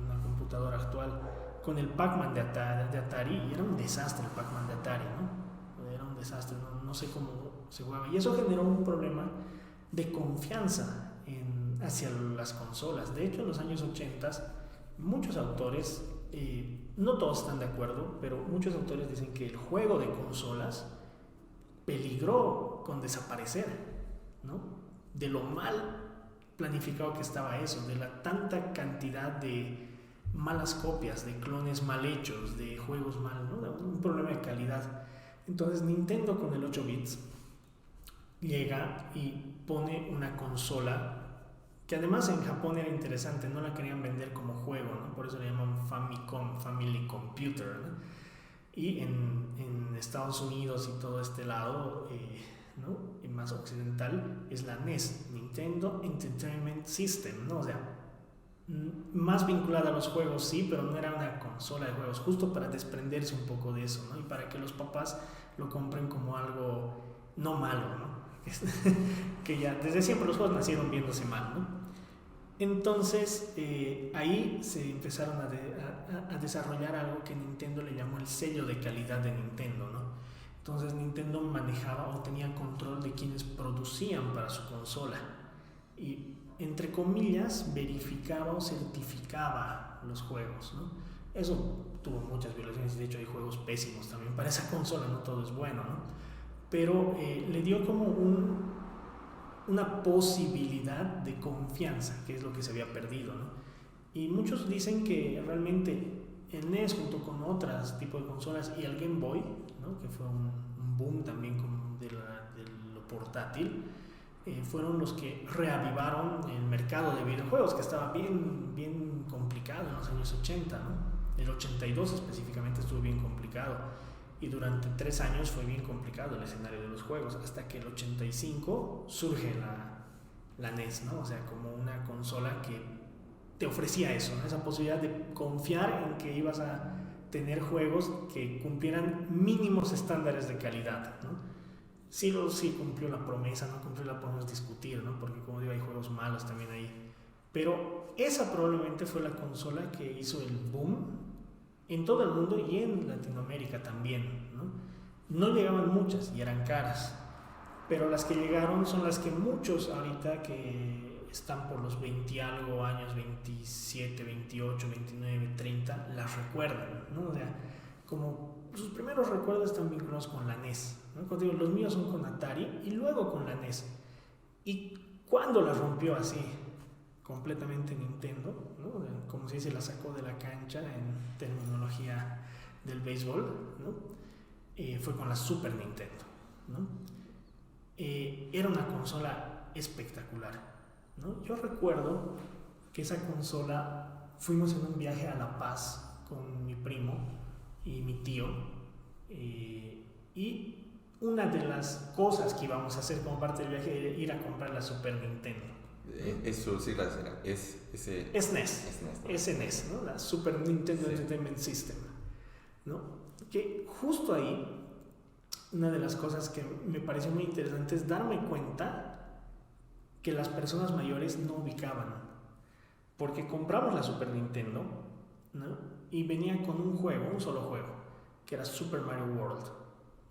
una computadora actual, con el Pac-Man de Atari, y era un desastre el Pac-Man de Atari, ¿no? Era un desastre, no sé cómo se jugaba, y eso generó un problema de confianza hacia las consolas. De hecho, en los años 80, muchos autores, no todos están de acuerdo, pero muchos autores dicen que el juego de consolas peligró con desaparecer, ¿no? De lo mal planificado que estaba eso, de la tanta cantidad de malas copias, de clones mal hechos, de juegos mal, ¿no? Un problema de calidad. Entonces Nintendo con el 8 bits llega y pone una consola que además en Japón era interesante, no la querían vender como juego, ¿no? Por eso le llaman Famicom, Family Computer, ¿no? Y en Estados Unidos y todo este lado, ¿no? Y más occidental, es la NES, Nintendo Entertainment System, ¿no? O sea, más vinculada a los juegos, sí, pero no era una consola de juegos, justo para desprenderse un poco de eso, ¿no? Y para que los papás lo compren como algo no malo, ¿no? Que ya desde siempre los juegos nacieron viéndose mal, ¿no? Entonces ahí se empezaron a desarrollar algo que Nintendo le llamó el sello de calidad de Nintendo, ¿no? Entonces Nintendo manejaba o tenía control de quienes producían para su consola y, entre comillas, verificaba o certificaba los juegos, ¿no? Eso tuvo muchas violaciones, de hecho hay juegos pésimos también para esa consola, no todo es bueno, ¿no? Pero le dio como una posibilidad de confianza, que es lo que se había perdido, ¿no? Y muchos dicen que realmente el NES junto con otros tipos de consolas y el Game Boy, ¿no? Que fue un boom también de lo portátil, fueron los que reavivaron el mercado de videojuegos, que estaba bien complicado en los años 80, ¿no? El 82 específicamente estuvo bien complicado. Y durante 3 años fue bien complicado el escenario de los juegos, hasta que el 85 surge la NES, ¿no? O sea, como una consola que te ofrecía eso, ¿no? Esa posibilidad de confiar en que ibas a tener juegos que cumplieran mínimos estándares de calidad, ¿no? Sí cumplió la promesa, no cumplió la podemos discutir, ¿no? Porque como digo, hay juegos malos también ahí. Pero esa probablemente fue la consola que hizo el boom en todo el mundo y en Latinoamérica también, ¿no? No llegaban muchas y eran caras, pero las que llegaron son las que muchos ahorita que están por los 20 y algo años, 27, 28, 29, 30, las recuerdan, ¿no? O sea, como sus primeros recuerdos están vinculados con la NES, ¿no? Como digo, los míos son con Atari y luego con la NES. ¿Y cuándo la rompió así? Completamente Nintendo, ¿no? Como se dice, la sacó de la cancha en terminología del béisbol, ¿no? Fue con la Super Nintendo, ¿no? Era una consola espectacular, ¿no? Yo recuerdo que esa consola, fuimos en un viaje a La Paz con mi primo y mi tío, y una de las cosas que íbamos a hacer como parte del viaje era ir a comprar la Super Nintendo. Eso sí, es NES, es NES, ¿no? La Super Nintendo Entertainment System, ¿no? Que justo ahí, una de las cosas que me pareció muy interesante es darme cuenta que las personas mayores no ubicaban, porque compramos la Super Nintendo, ¿no? Y venía con un solo juego, que era Super Mario World,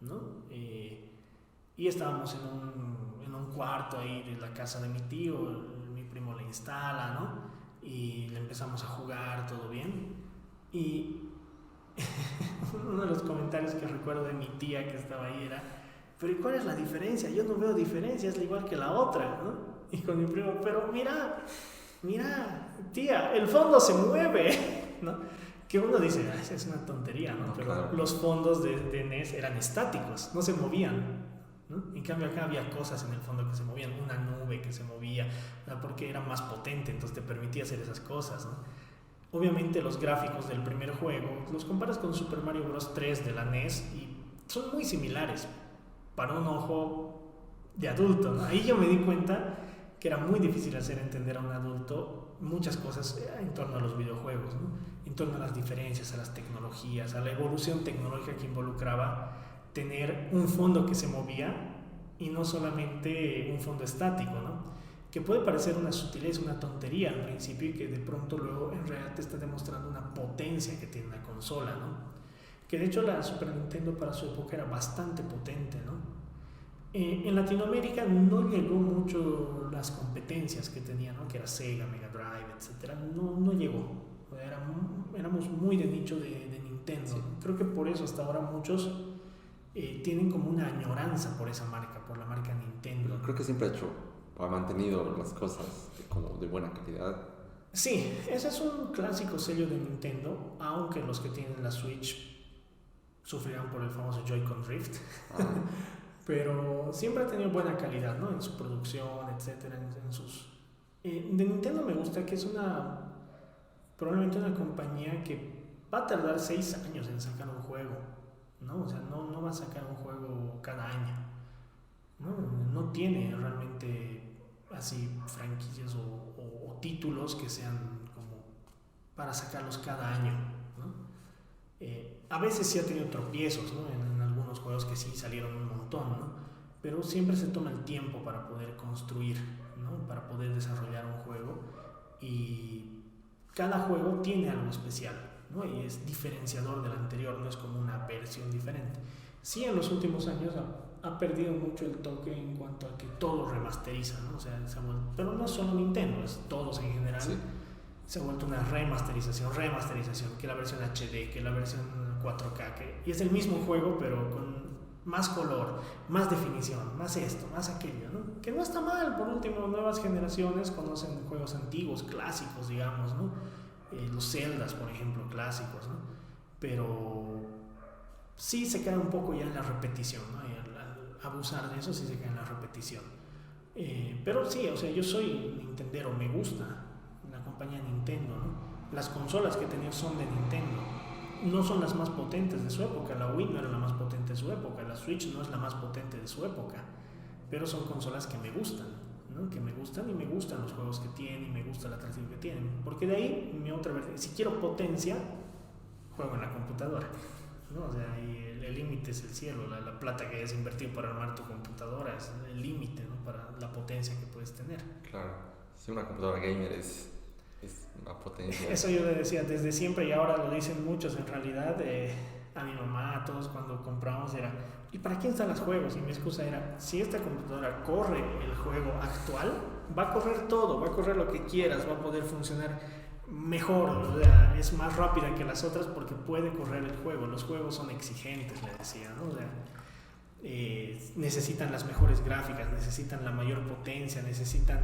¿no? Y estábamos en un cuarto ahí de la casa de mi tío, mi primo le instala, ¿no? Y le empezamos a jugar, todo bien. Y uno de los comentarios que recuerdo de mi tía que estaba ahí era: pero ¿y cuál es la diferencia? Yo no veo diferencia, es igual que la otra, ¿no? Y con mi primo: pero mira, tía, el fondo se mueve, ¿no? Que uno dice, es una tontería, ¿no? Pero claro, los fondos de NES eran estáticos, no se movían, ¿no? En cambio acá había cosas en el fondo que se movían, una nube que se movía, ¿no? Porque era más potente, entonces te permitía hacer esas cosas, ¿no? Obviamente los gráficos del primer juego los comparas con Super Mario Bros. 3 de la NES y son muy similares para un ojo de adulto, ¿no? Ahí yo me di cuenta que era muy difícil hacer entender a un adulto muchas cosas en torno a los videojuegos, ¿no? en torno a las diferencias, a las tecnologías, a la evolución tecnológica que involucraba tener un fondo que se movía y no solamente un fondo estático, ¿no? Que puede parecer una sutileza, una tontería al principio y que de pronto luego en realidad te está demostrando una potencia que tiene una consola, ¿no? Que de hecho la Super Nintendo para su época era bastante potente, ¿no? En Latinoamérica no llegó mucho las competencias que tenía, ¿no? Que era Sega, Mega Drive, etcétera. No llegó. Éramos muy de nicho de Nintendo. Sí. Creo que por eso hasta ahora muchos tienen como una añoranza por esa marca, por la marca Nintendo. Creo que siempre ha mantenido las cosas como de buena calidad. Sí, ese es un clásico sello de Nintendo, aunque los que tienen la Switch sufrirán por el famoso Joy-Con Drift. Pero siempre ha tenido buena calidad, ¿no? En su producción, etcétera, en sus... de Nintendo me gusta que es probablemente una compañía que va a tardar 6 años en sacar un juego, ¿no? O sea, no va a sacar un juego cada año, ¿no? No tiene realmente así franquicias o títulos que sean como para sacarlos cada año, ¿no? A veces sí ha tenido tropiezos, ¿no? En algunos juegos que sí salieron un montón, ¿no? Pero siempre se toma el tiempo para poder construir, ¿no? Para poder desarrollar un juego y cada juego tiene algo especial, ¿no? Y es diferenciador del anterior, no es como una versión diferente. Sí, en los últimos años ha perdido mucho el toque en cuanto a que todo remasteriza, ¿no? O sea, pero no solo Nintendo, es todos en general. Sí. Se ha vuelto una remasterización, que la versión HD, que la versión 4K, y es el mismo juego, pero con más color, más definición, más esto, más aquello, ¿no? Que no está mal. Por último, nuevas generaciones conocen juegos antiguos, clásicos, digamos, ¿no? Los Zeldas, por ejemplo, clásicos, ¿no? Pero sí se cae un poco ya en la repetición, ¿no? Y al abusar de eso sí se cae en la repetición. Pero sí, o sea, yo soy nintendero, me gusta la compañía Nintendo, ¿no? Las consolas que he tenido son de Nintendo. No son las más potentes de su época. La Wii no era la más potente de su época. La Switch no es la más potente de su época. Pero son consolas que me gustan, ¿no? Que me gustan y me gustan los juegos que tienen y me gusta la atracción que tienen. Porque de ahí mi otra versión. Si quiero potencia, juego en la computadora, ¿no? O sea, y el límite es el cielo. La plata que hayas invertido para armar tu computadora es el límite, ¿no? Para la potencia que puedes tener. Claro. Si una computadora gamer es una potencia. Eso yo le decía desde siempre y ahora lo dicen muchos en realidad. A mi mamá, a todos cuando compramos era, ¿y para qué instalas juegos? Y mi excusa era, si esta computadora corre el juego actual, va a correr todo, va a correr lo que quieras, va a poder funcionar mejor, o sea, es más rápida que las otras porque puede correr el juego. Los juegos son exigentes, le decía, ¿no? O sea, necesitan las mejores gráficas, necesitan la mayor potencia, necesitan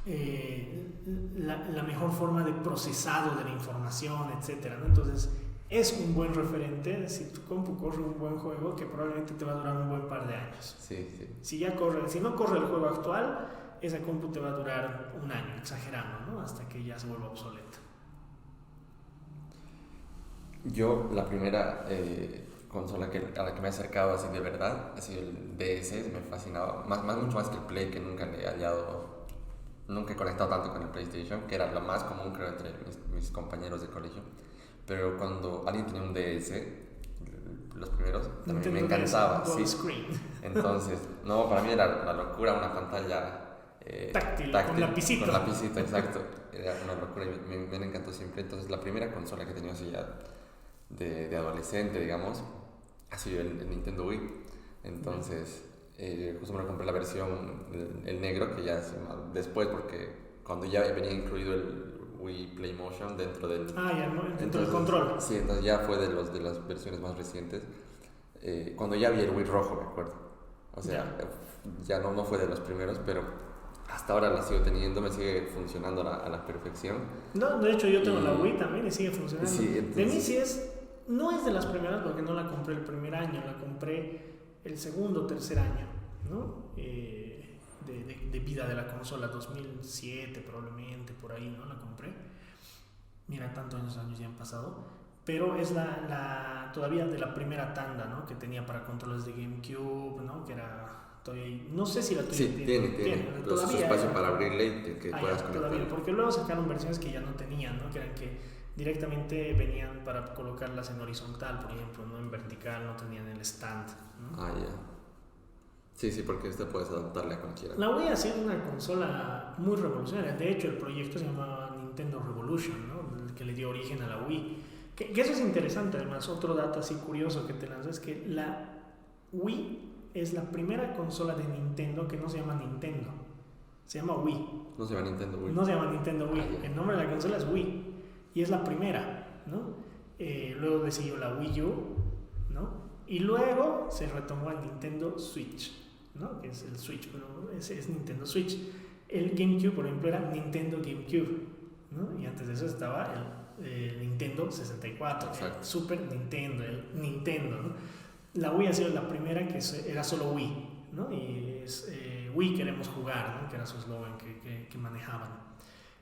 la mejor forma de procesado de la información, etcétera, ¿no? Entonces es un buen referente. Si tu compu corre un buen juego, que probablemente te va a durar un buen par de años. Sí, sí. Si no corre el juego actual, esa compu te va a durar un año, exagerando, ¿no? Hasta que ya se vuelva obsoleta. Yo la primera consola a la que me he acercado así de verdad ha sido el DS. Me fascinaba, mucho más que el Play, que nunca le he hallado. Nunca he conectado tanto con el PlayStation, que era lo más común, creo, entre mis compañeros de colegio. Pero cuando alguien tenía un DS, los primeros, también me encantaba. Sí. Entonces, no, para mí era la locura, una pantalla táctil, con lapicito. Con lapicito, exacto. Era una locura y me encantó siempre. Entonces, la primera consola que he tenido así ya de adolescente, digamos, ha sido el Nintendo Wii. Entonces... justo me compré la versión el negro, que ya es después, porque cuando ya venía incluido el Wii Play Motion dentro del dentro del control. Sí, entonces ya fue de las versiones más recientes, cuando ya vi el Wii rojo, me acuerdo. O sea, ya no fue de los primeros, pero hasta ahora la sigo teniendo, me sigue funcionando a la perfección. No, de hecho yo tengo la Wii también y sigue funcionando. Sí, entonces, de mí sí no es de las primeras, porque no la compré el primer año, la compré el segundo o tercer año, ¿no? De vida de la consola, 2007 probablemente, por ahí, ¿no? La compré. Mira, tantos años ya han pasado. Pero es todavía de la primera tanda, ¿no? Que tenía para controles de GameCube, ¿no? Que era No sé si la tuya sí, tiene. Pero es su espacio para abrirle y que puedas conectar. Todavía, porque luego sacaron versiones que ya no tenían, ¿no? Que eran que directamente venían para colocarlas en horizontal, por ejemplo, no en vertical, no tenían el stand, ¿no? Ya. Sí, porque puedes adaptarle a cualquiera. La Wii ha sido una consola muy revolucionaria. De hecho, el proyecto se llamaba Nintendo Revolution, ¿no? El que le dio origen a la Wii. Que eso es interesante, además. Otro dato así curioso que te lanzo es que la Wii es la primera consola de Nintendo que no se llama Nintendo. Se llama Wii. No se llama Nintendo Wii. No se llama Nintendo Wii. El nombre de la consola es Wii. Y es la primera, ¿no? Luego le siguió la Wii U, ¿no? Y luego se retomó el Nintendo Switch, ¿no? Que es el Switch, pero es Nintendo Switch. El GameCube, por ejemplo, era Nintendo GameCube, ¿no? Y antes de eso estaba el Nintendo 64, el Super Nintendo, el Nintendo, ¿no? La Wii ha sido la primera que era solo Wii, ¿no? Y es Wii queremos jugar, ¿no? Que era su eslogan que manejaban.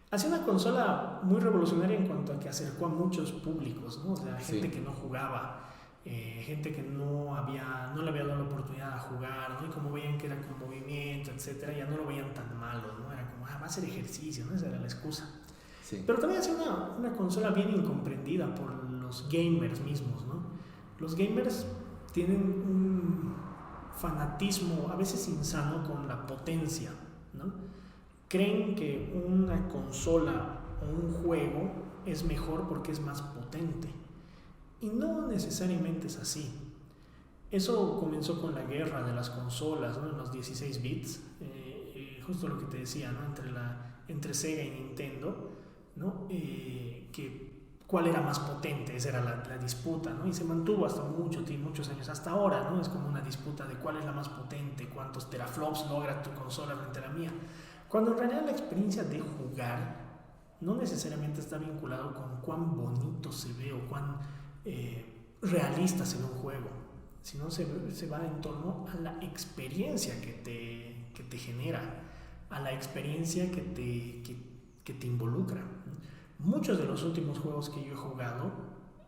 Ha sido una consola muy revolucionaria en cuanto a que acercó a muchos públicos, ¿no? O sea, gente que no jugaba, gente que no le había dado la oportunidad de jugar, ¿no? Y como veían que era con movimiento, etcétera, ya no lo veían tan malo, ¿no? Era como, va a ser ejercicio, ¿no? Esa era la excusa. Sí. Pero también ha sido una consola bien incomprendida por los gamers mismos, ¿no? Los gamers tienen un fanatismo a veces insano con la potencia, ¿no? Creen que una consola o un juego es mejor porque es más potente. Y no necesariamente es así. Eso comenzó con la guerra de las consolas, ¿no? En los 16 bits. Justo lo que te decía, ¿no? Entre Sega y Nintendo, ¿no? ¿Cuál era más potente? Esa era la disputa, ¿no? Y se mantuvo hasta muchos años, hasta ahora, ¿no? Es como una disputa de cuál es la más potente, cuántos teraflops logra tu consola frente a la mía. Cuando en realidad la experiencia de jugar no necesariamente está vinculado con cuán bonito se ve o cuán realista se ve un juego, sino se va en torno a la experiencia que te genera, a la experiencia que te involucra. Muchos de los últimos juegos que yo he jugado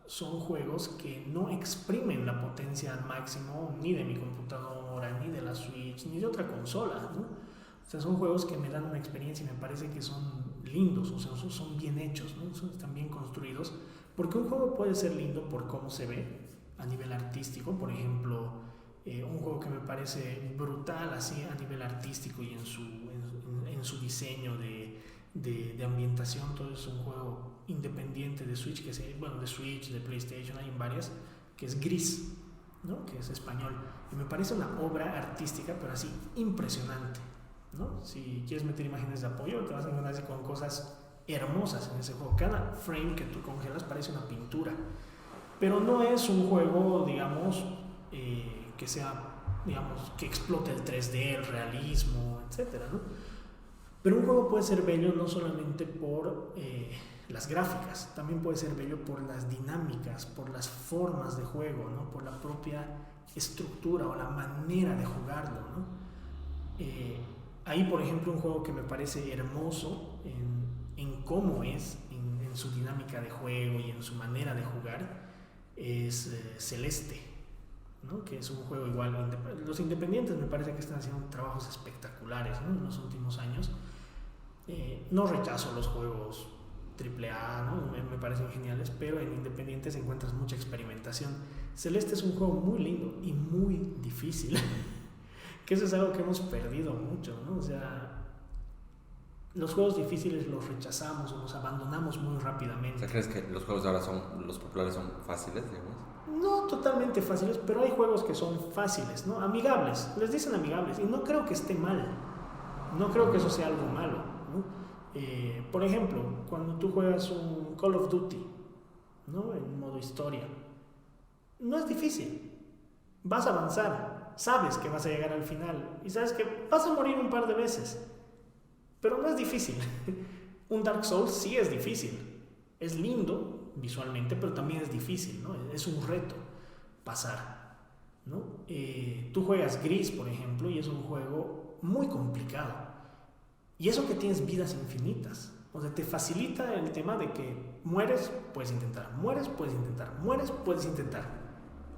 son juegos que no exprimen la potencia al máximo ni de mi computadora, ni de la Switch, ni de otra consola, ¿no? O sea, son juegos que me dan una experiencia y me parece que son lindos, o sea, son bien hechos, ¿no? Están bien construidos, porque un juego puede ser lindo por cómo se ve a nivel artístico. Por ejemplo, un juego que me parece brutal así a nivel artístico y en su diseño de ambientación. Todo es un juego independiente de Switch, de Switch, de PlayStation, hay varias, que es Gris, ¿no? Que es español, y me parece una obra artística, pero así impresionante, ¿no? Si quieres meter imágenes de apoyo, te vas a encontrar así con cosas hermosas en ese juego. Cada frame que tú congelas parece una pintura, pero no es un juego, digamos, que sea, digamos, que explote el 3D, el realismo, etcétera, ¿no? Pero un juego puede ser bello no solamente por las gráficas, también puede ser bello por las dinámicas, por las formas de juego, ¿no? Por la propia estructura o la manera de jugarlo, ¿no? Ahí, por ejemplo, un juego que me parece hermoso en cómo es, en su dinámica de juego y en su manera de jugar, es Celeste, ¿no? Que es un juego igual. Los independientes me parece que están haciendo trabajos espectaculares, ¿no? En los últimos años. No rechazo los juegos AAA, ¿no? Me parecen geniales, pero en independientes encuentras mucha experimentación. Celeste es un juego muy lindo y muy difícil. Que eso es algo que hemos perdido mucho, ¿no? O sea, los juegos difíciles los rechazamos o los abandonamos muy rápidamente. O sea, ¿crees que los juegos de ahora los populares son fáciles, digamos? No totalmente fáciles, pero hay juegos que son fáciles, ¿no? Amigables, les dicen amigables, y no creo que esté mal, no creo que eso sea algo malo, ¿no? Por ejemplo, cuando tú juegas un Call of Duty, ¿no? En modo historia, no es difícil, vas a avanzar, sabes que vas a llegar al final y sabes que vas a morir un par de veces, pero no es difícil. Un Dark Souls sí es difícil, es lindo visualmente, pero también es difícil, ¿no? Es un reto pasar, ¿no? Tú juegas Gris, por ejemplo, y es un juego muy complicado. Y eso que tienes vidas infinitas. O sea, te facilita el tema de que mueres, puedes intentar, mueres, puedes intentar, mueres, puedes intentar.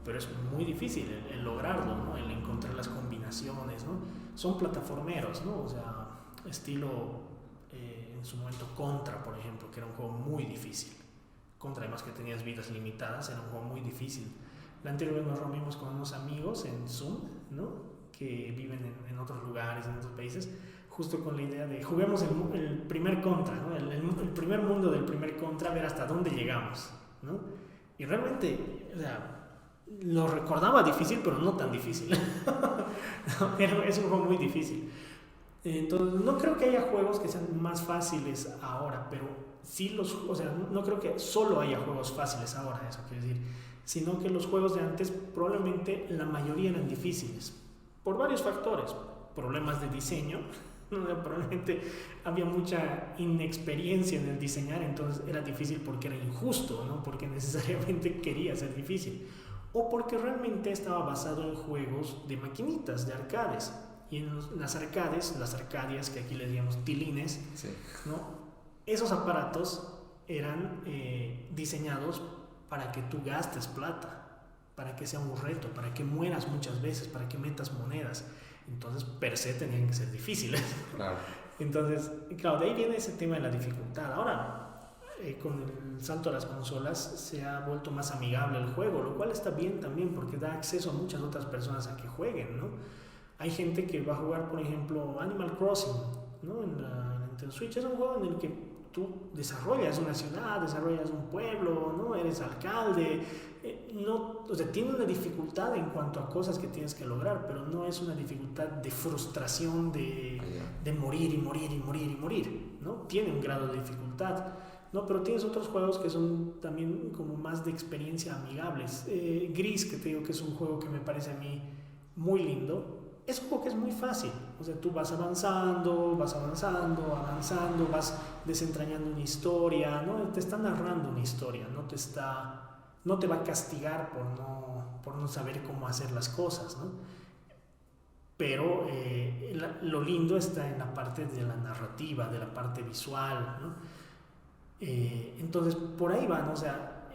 pero es muy difícil el lograrlo, ¿no? El encontrar las combinaciones, ¿no? Son plataformeros, ¿no? O sea, estilo en su momento Contra, por ejemplo, que era un juego muy difícil. Contra, además que tenías vidas limitadas, era un juego muy difícil. La anterior vez nos reunimos con unos amigos en Zoom, ¿no? Que viven en otros lugares, en otros países, justo con la idea de juguemos el primer Contra, ¿no? El primer mundo del primer Contra, a ver hasta dónde llegamos, ¿no? Y realmente, o sea, lo recordaba difícil, pero no tan difícil. Pero es un juego muy difícil. Entonces, no creo que haya juegos que sean más fáciles ahora, pero sí o sea, no creo que solo haya juegos fáciles ahora, eso quiero decir, sino que los juegos de antes probablemente la mayoría eran difíciles, por varios factores, problemas de diseño, ¿no? Probablemente había mucha inexperiencia en el diseñar, entonces era difícil porque era injusto, no porque necesariamente quería ser difícil, o porque realmente estaba basado en juegos de maquinitas, de arcades. Y en las arcadias, que aquí les llamamos tilines, sí, ¿no? Esos aparatos eran diseñados para que tú gastes plata, para que sea un reto, para que mueras muchas veces, para que metas monedas. Entonces, per se tenían que ser difíciles. claro. Entonces, claro, de ahí viene ese tema de la dificultad. Ahora, con el salto a las consolas, se ha vuelto más amigable el juego, lo cual está bien también, porque da acceso a muchas otras personas a que jueguen, ¿no? Hay gente que va a jugar, por ejemplo, Animal Crossing, ¿no? En Nintendo Switch. Es un juego en el que tú desarrollas una ciudad, desarrollas un pueblo, ¿no? Eres alcalde. No, o sea, tiene una dificultad en cuanto a cosas que tienes que lograr, pero no es una dificultad de frustración, de morir y morir y morir y morir, ¿no? Tiene un grado de dificultad, ¿no? Pero tienes otros juegos que son también como más de experiencia amigables. Gris, que te digo que es un juego que me parece a mí muy lindo. Es un juego que es muy fácil, o sea, tú vas avanzando, vas desentrañando una historia, ¿no? Te está narrando una historia, no te va a castigar por no saber cómo hacer las cosas, ¿no? Pero lo lindo está en la parte de la narrativa, de la parte visual, ¿no? Entonces, por ahí van, o sea,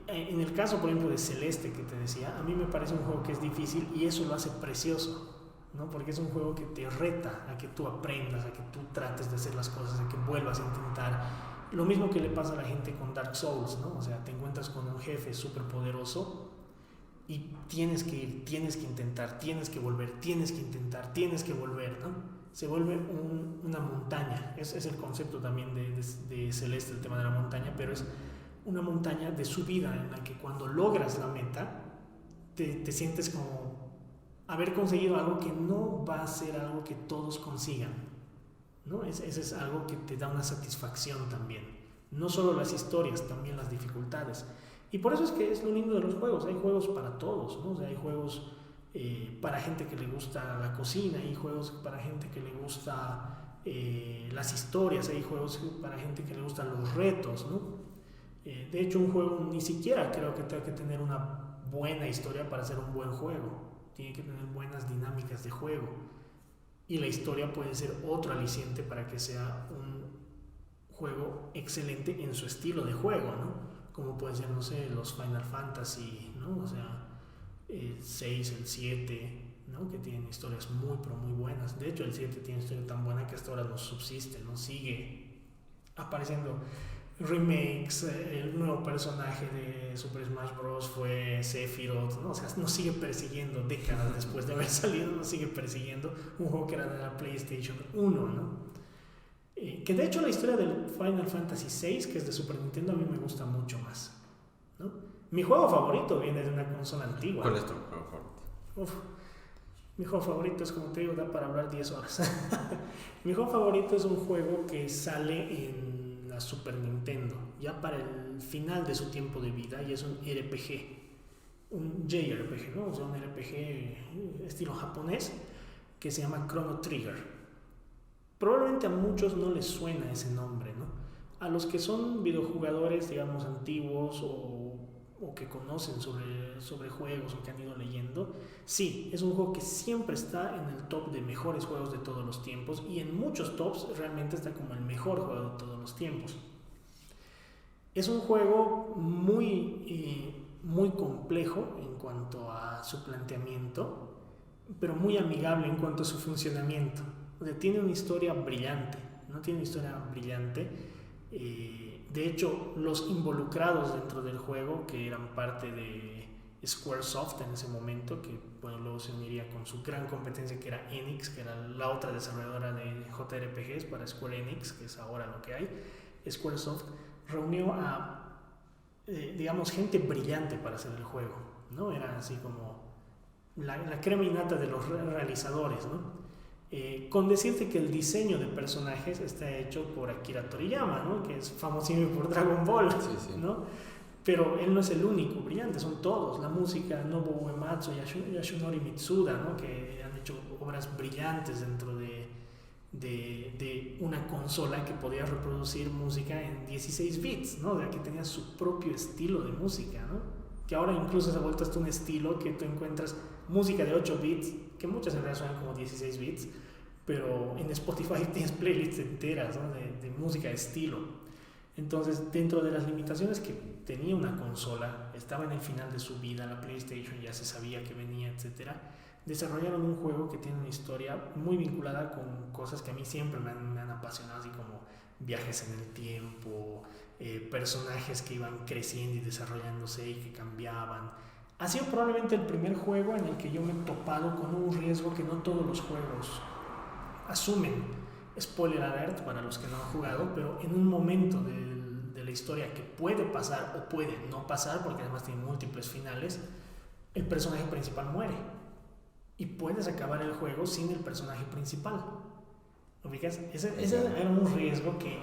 en el caso, por ejemplo, de Celeste, que te decía, a mí me parece un juego que es difícil y eso lo hace precioso, ¿no? Porque es un juego que te reta a que tú aprendas, a que tú trates de hacer las cosas, a que vuelvas a intentar. Lo mismo que le pasa a la gente con Dark Souls, ¿no? O sea, te encuentras con un jefe súper poderoso y tienes que ir, tienes que intentar, tienes que volver, tienes que intentar, tienes que volver, ¿no? Se vuelve una montaña. Es el concepto también de Celeste, el tema de la montaña, pero es una montaña de subida en la que cuando logras la meta te sientes como haber conseguido algo que no va a ser algo que todos consigan, ¿no? Ese es algo que te da una satisfacción también, no solo las historias, también las dificultades. Y por eso es que es lo lindo de los juegos. Hay juegos para todos, ¿no? O sea, hay juegos para gente que le gusta la cocina, hay juegos para gente que le gusta las historias, hay juegos para gente que le gustan los retos, ¿no? De hecho, un juego ni siquiera creo que tenga que tener una buena historia para ser un buen juego. Tiene que tener buenas dinámicas de juego. Y la historia puede ser otro aliciente para que sea un juego excelente en su estilo de juego, ¿no? Como pueden ser, no sé, los Final Fantasy, ¿no? O sea, el 6, el 7, ¿no? Que tienen historias muy, pero muy buenas. De hecho, el 7 tiene una historia tan buena que hasta ahora no subsiste, no sigue apareciendo remakes. El nuevo personaje de Super Smash Bros. Fue Sephiroth, ¿no? O sea, nos sigue persiguiendo décadas después de haber salido, nos sigue persiguiendo un juego que era de la PlayStation 1, ¿no? Que de hecho la historia del Final Fantasy VI, que es de Super Nintendo, a mí me gusta mucho más, ¿no? Mi juego favorito viene de una consola antigua. ¿Cuál es tu juego favorito? Uf, mi juego favorito es, como te digo, da para hablar 10 horas. Mi juego favorito es un juego que sale en la Super Nintendo, ya para el final de su tiempo de vida, y es un RPG, un JRPG, ¿no? O sea, un RPG estilo japonés que se llama Chrono Trigger. Probablemente a muchos no les suena ese nombre, ¿no? A los que son videojugadores, digamos, antiguos o que conocen sobre juegos o que han ido leyendo, sí, es un juego que siempre está en el top de mejores juegos de todos los tiempos, y en muchos tops realmente está como el mejor juego de todos los tiempos. Es un juego muy muy complejo en cuanto a su planteamiento, pero muy amigable en cuanto a su funcionamiento. O sea, tiene una historia brillante, ¿no? Tiene una historia brillante. De hecho, los involucrados dentro del juego, que eran parte de Squaresoft en ese momento, que bueno, luego se uniría con su gran competencia que era Enix, que era la otra desarrolladora de JRPGs para Square Enix, que es ahora lo que hay. Squaresoft reunió a digamos, gente brillante para hacer el juego, ¿no? Era así como la crema innata de los realizadores, ¿no? Con decirte que el diseño de personajes está hecho por Akira Toriyama, ¿no? Que es famosísimo por Dragon Ball, sí. ¿No? Pero él no es el único brillante, son todos. La música, Nobuo Uematsu, Yasunori Mitsuda, ¿no? Que han hecho obras brillantes dentro de una consola que podía reproducir música en 16 bits, ¿no? De que tenía su propio estilo de música, ¿no? Que ahora incluso se ha vuelto hasta un estilo que tú encuentras música de 8 bits, que muchas en realidad suenan como 16 bits, pero en Spotify tienes playlists enteras, ¿no? de música de estilo. Entonces, dentro de las limitaciones que tenía una consola, estaba en el final de su vida, la PlayStation ya se sabía que venía, etcétera. Desarrollaron un juego que tiene una historia muy vinculada con cosas que a mí siempre me han apasionado, así como viajes en el tiempo, personajes que iban creciendo y desarrollándose y que cambiaban. Ha sido probablemente el primer juego en el que yo me he topado con un riesgo que no todos los juegos asumen. Spoiler alert para los que no han jugado, pero en un momento de la historia que puede pasar o puede no pasar, porque además tiene múltiples finales, el personaje principal muere. Y puedes acabar el juego sin el personaje principal. ¿Lo ubicas? Ese era un riesgo que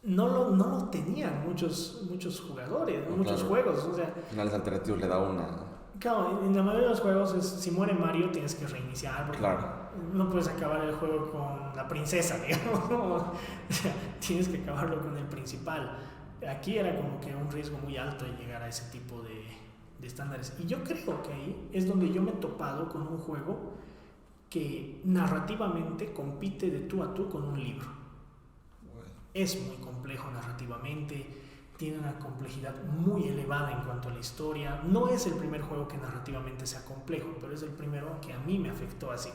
no lo tenían muchos jugadores, ¿no? Muchos juegos. O sea, finales alternativos le da una... Claro, en la mayoría de los juegos si muere Mario tienes que reiniciar. Porque no puedes acabar el juego con la princesa, digamos. O sea, tienes que acabarlo con el principal. Aquí era como que un riesgo muy alto de llegar a ese tipo de estándares. Y yo creo que ahí es donde yo me he topado con un juego que narrativamente compite de tú a tú con un libro. Bueno. Es muy complejo narrativamente, tiene una complejidad muy elevada en cuanto a la historia. No es el primer juego que narrativamente sea complejo, pero es el primero que a mí me afectó así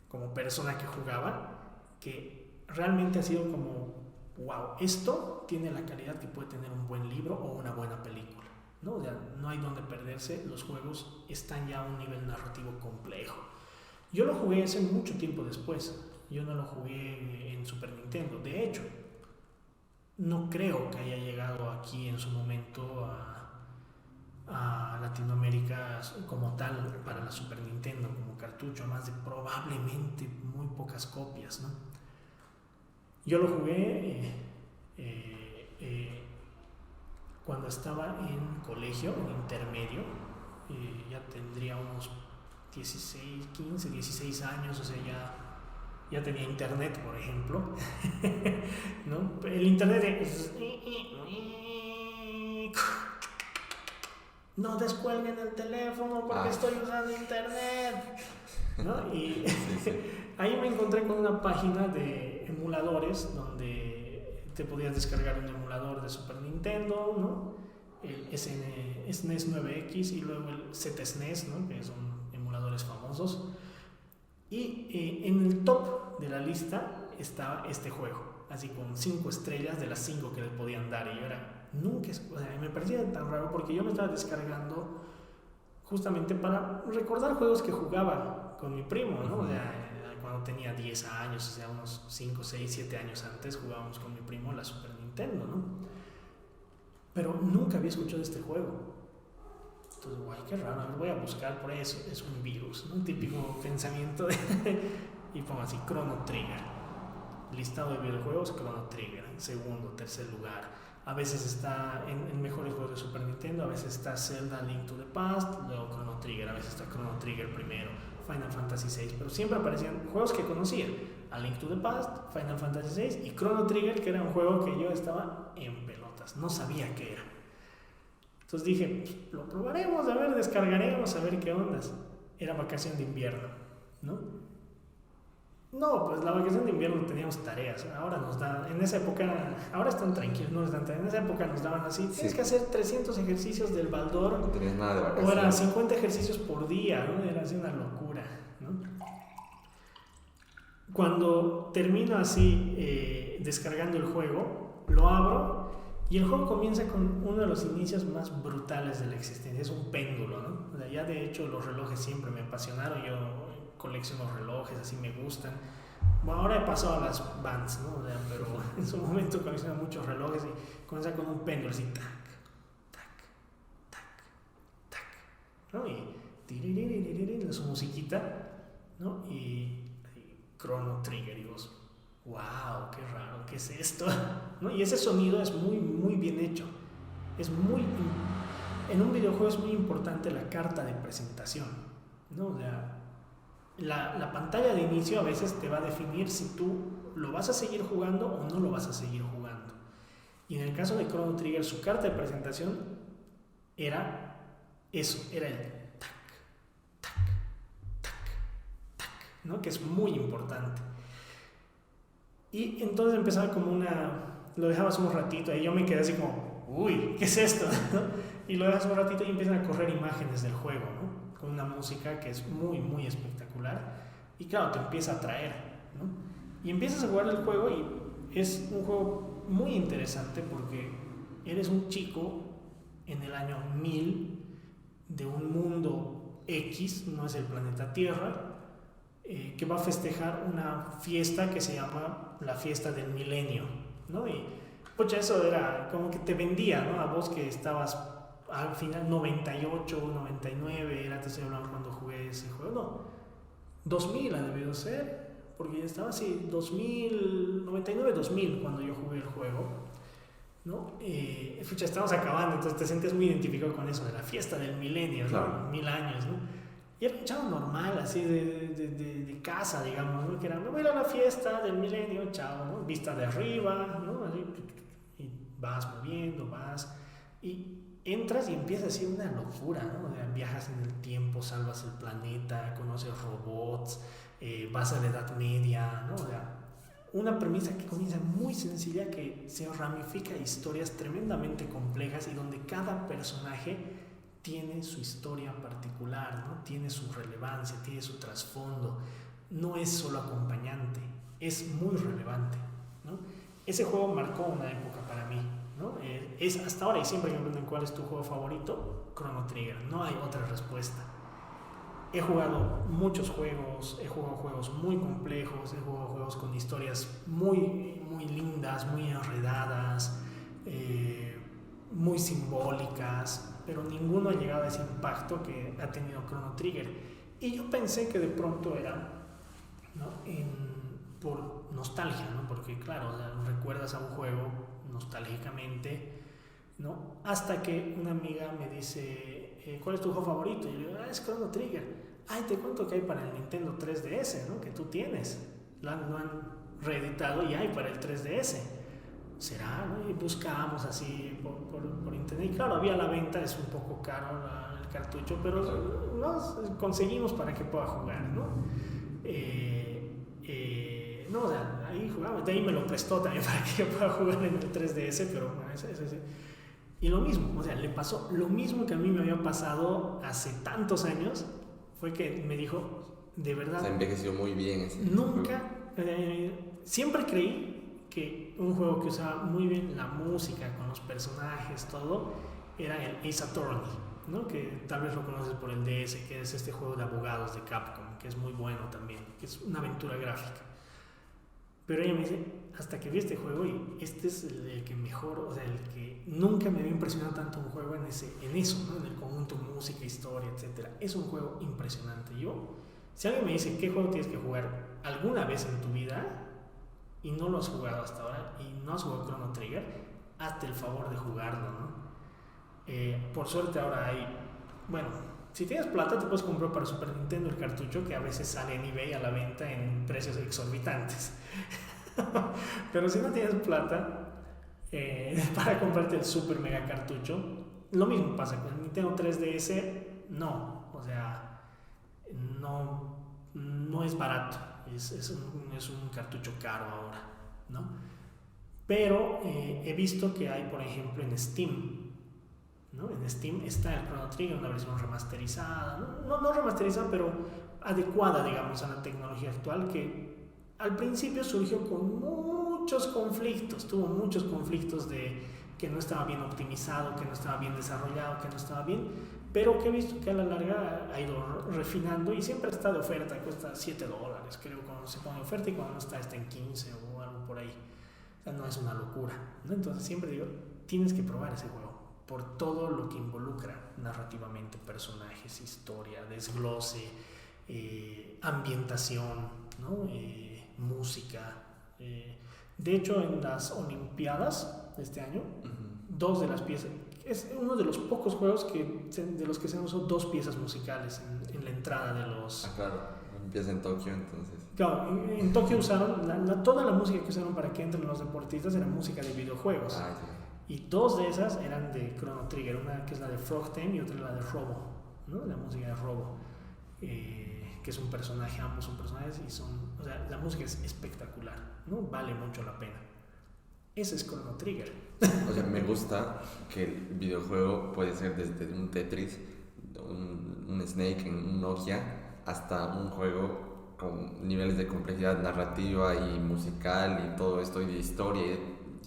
como persona que jugaba, que realmente ha sido como, wow, esto tiene la calidad que puede tener un buen libro o una buena película. ¿No? O sea, no hay donde perderse, los juegos están ya a un nivel narrativo complejo. Yo lo jugué hace mucho tiempo después, yo no lo jugué en Super Nintendo, de hecho, no creo que haya llegado aquí en su momento a Latinoamérica como tal para la Super Nintendo, como cartucho, más de probablemente muy pocas copias, ¿no? Yo lo jugué cuando estaba en colegio, en intermedio, ya tendría unos 16 años, o sea, ya tenía internet, por ejemplo, ¿no? El internet es... No descuelguen el teléfono porque estoy usando internet, ¿no? Y ahí me encontré con una página de emuladores donde te podías descargar un emulador de Super Nintendo, ¿no? El SNES 9X y luego el ZSNES, ¿no? Que son emuladores famosos. Y en el top de la lista estaba este juego, así con 5 estrellas de las 5 que le podían dar. Y yo nunca, o sea, me parecía tan raro porque yo me estaba descargando justamente para recordar juegos que jugaba con mi primo, ¿no? O sea, cuando tenía 10 años, o sea, unos 5, 6, 7 años antes, jugábamos con mi primo la Super Nintendo, ¿no? Pero nunca había escuchado este juego. Entonces, guay, qué raro, a ver, voy a buscar por eso, es un virus, ¿no? Un típico pensamiento de... y pongo así, Chrono Trigger. Listado de videojuegos, Chrono Trigger, en segundo, tercer lugar. A veces está en mejores juegos de Super Nintendo, a veces está Zelda Link to the Past, luego Chrono Trigger, a veces está Chrono Trigger primero, Final Fantasy VI, pero siempre aparecían juegos que conocía, A Link to the Past, Final Fantasy VI y Chrono Trigger, que era un juego que yo estaba en pelotas, no sabía qué era. Entonces dije, pues, lo probaremos, a ver, descargaremos, a ver qué ondas. Era vacación de invierno, ¿no? No, pues la vacación de invierno teníamos tareas. Ahora nos dan, en esa época, ahora están tranquilos, no les dan tareas. En esa época nos daban así, tienes que hacer 300 ejercicios del Baldor. No tenías nada de O vacaciones. eran 50 ejercicios por día, ¿no? Era así una locura, ¿no? Cuando termino así descargando el juego, lo abro y el juego comienza con uno de los inicios más brutales de la existencia. Es un péndulo, ¿no? O sea, ya de hecho los relojes siempre me apasionaron. Yo colecciono relojes, así me gustan. Bueno, ahora he pasado a las bands, ¿no? O sea, pero en su momento coleccionaba muchos relojes y comienza con un péndulo así, tac, tac, tac, tac, ¿no? Y su musiquita, ¿no? Y Chrono Trigger, y vos, wow, qué raro, ¿qué es esto? ¿No? Y ese sonido es muy, muy bien hecho. En un videojuego es muy importante la carta de presentación, ¿no? O sea, la pantalla de inicio a veces te va a definir si tú lo vas a seguir jugando o no lo vas a seguir jugando. Y en el caso de Chrono Trigger, su carta de presentación era eso, era el tac, tac, tac, tac, ¿no? Que es muy importante. Y entonces empezaba como lo dejabas un ratito y yo me quedé así como, uy, ¿qué es esto? Y lo dejas un ratito y empiezan a correr imágenes del juego, ¿no? Con una música que es muy, muy espectacular. Y claro, te empieza a atraer, ¿no? Y empiezas a jugar el juego y es un juego muy interesante porque eres un chico en el año 1000 de un mundo X, no es el planeta Tierra, que va a festejar una fiesta que se llama la fiesta del milenio, ¿no? Y pucha, eso era como que te vendía, ¿no? A vos que estabas al final 98, 99, era, te estoy hablando cuando jugué ese juego, no, 2000 ha debido ser, porque ya estaba así, 2000, 99, 2000 cuando yo jugué el juego, ¿no? Pucha, estamos acabando, entonces te sientes muy identificado con eso de la fiesta del milenio, claro. ¿no? 1000 años, ¿no? Y era un chavo normal, así de casa, digamos, ¿no? Que era, me voy a ir a la fiesta del milenio, chao, ¿no? Vista de arriba, ¿no? Así, y vas moviendo, vas, y entras y empieza así una locura, ¿no? O sea, viajas en el tiempo, salvas el planeta, conoces robots, vas a la Edad Media, ¿no? O sea, una premisa que comienza muy sencilla, que se ramifica a historias tremendamente complejas y donde cada personaje tiene su historia particular, ¿no? Tiene su relevancia, tiene su trasfondo, no es solo acompañante, es muy relevante, ¿no? Ese juego marcó una época para mí, ¿no? Es hasta ahora, y siempre que me preguntan cuál es tu juego favorito, Chrono Trigger, no hay otra respuesta. He jugado muchos juegos, he jugado juegos muy complejos, he jugado juegos con historias muy, muy lindas, muy enredadas, muy simbólicas, pero ninguno ha llegado a ese impacto que ha tenido Chrono Trigger. Y yo pensé que de pronto era, ¿no? Por nostalgia, ¿no? Porque claro, o sea, recuerdas a un juego nostálgicamente, ¿no? Hasta que una amiga me dice, ¿cuál es tu juego favorito? Y yo le digo, es Chrono Trigger. Ay, te cuento que hay para el Nintendo 3DS, ¿no? Que tú tienes. Lo han reeditado y hay para el 3DS. ¿Será? ¿No? Y buscamos así por internet. Y claro, había a la venta, es un poco caro el cartucho, pero nos conseguimos para que pueda jugar, ¿no? No, o sea, ahí jugamos. De ahí me lo prestó también para que yo pueda jugar en el 3DS, pero bueno, ese. Y lo mismo, o sea, le pasó lo mismo que a mí me había pasado hace tantos años, fue que me dijo, de verdad... Se ha envejecido muy bien ese nunca, siempre creí que un juego que usaba muy bien la música, con los personajes, todo, era el Ace Attorney, ¿no? Que tal vez lo conoces por el DS, que es este juego de abogados de Capcom, que es muy bueno también, que es una aventura gráfica. Pero ella me dice, hasta que vi este juego, y este es el que mejor, o sea, el que nunca me había impresionado tanto un juego en eso, ¿no? En el conjunto, música, historia, etc. Es un juego impresionante. Si alguien me dice, ¿qué juego tienes que jugar alguna vez en tu vida? Y no lo has jugado hasta ahora, y no has jugado Chrono Trigger, hazte el favor de jugarlo, ¿no? Por suerte ahora hay, bueno, si tienes plata te puedes comprar para Super Nintendo el cartucho, que a veces sale en eBay a la venta en precios exorbitantes. Pero si no tienes plata para comprarte el super mega cartucho, lo mismo pasa con el Nintendo 3DS. No, o sea, no es barato, es un cartucho caro ahora, ¿no? Pero he visto que hay, por ejemplo, en Steam, ¿no? En Steam está el Chrono Trigger, una versión remasterizada, no remasterizada, pero adecuada, digamos, a la tecnología actual, que al principio surgió con muchos conflictos, tuvo muchos conflictos de que no estaba bien optimizado, que no estaba bien desarrollado, que no estaba bien, pero que he visto que a la larga ha ido refinando y siempre está de oferta, cuesta $7, creo, cuando se pone oferta, y cuando no está en 15 o algo por ahí. O sea, no es una locura, ¿no? Entonces siempre digo, tienes que probar ese juego por todo lo que involucra narrativamente, personajes, historia, desglose, ambientación, ¿no? Música. De hecho, en las Olimpiadas de este año, dos de las piezas, es uno de los pocos juegos de los que se han usado dos piezas musicales en la entrada de los... Claro, empieza en Tokio, entonces. Claro, en Tokio usaron, toda la música que usaron para que entren los deportistas era música de videojuegos. Sí. Y dos de esas eran de Chrono Trigger, una que es la de Frog Theme y otra la de Robo, ¿no? La música de Robo, que es un personaje, ambos son personajes y o sea, la música es espectacular, ¿no? Vale mucho la pena. Ese es Chrono Trigger. O sea, me gusta que el videojuego puede ser desde un Tetris, un Snake en un Nokia, hasta un juego con niveles de complejidad narrativa y musical y todo esto y de historia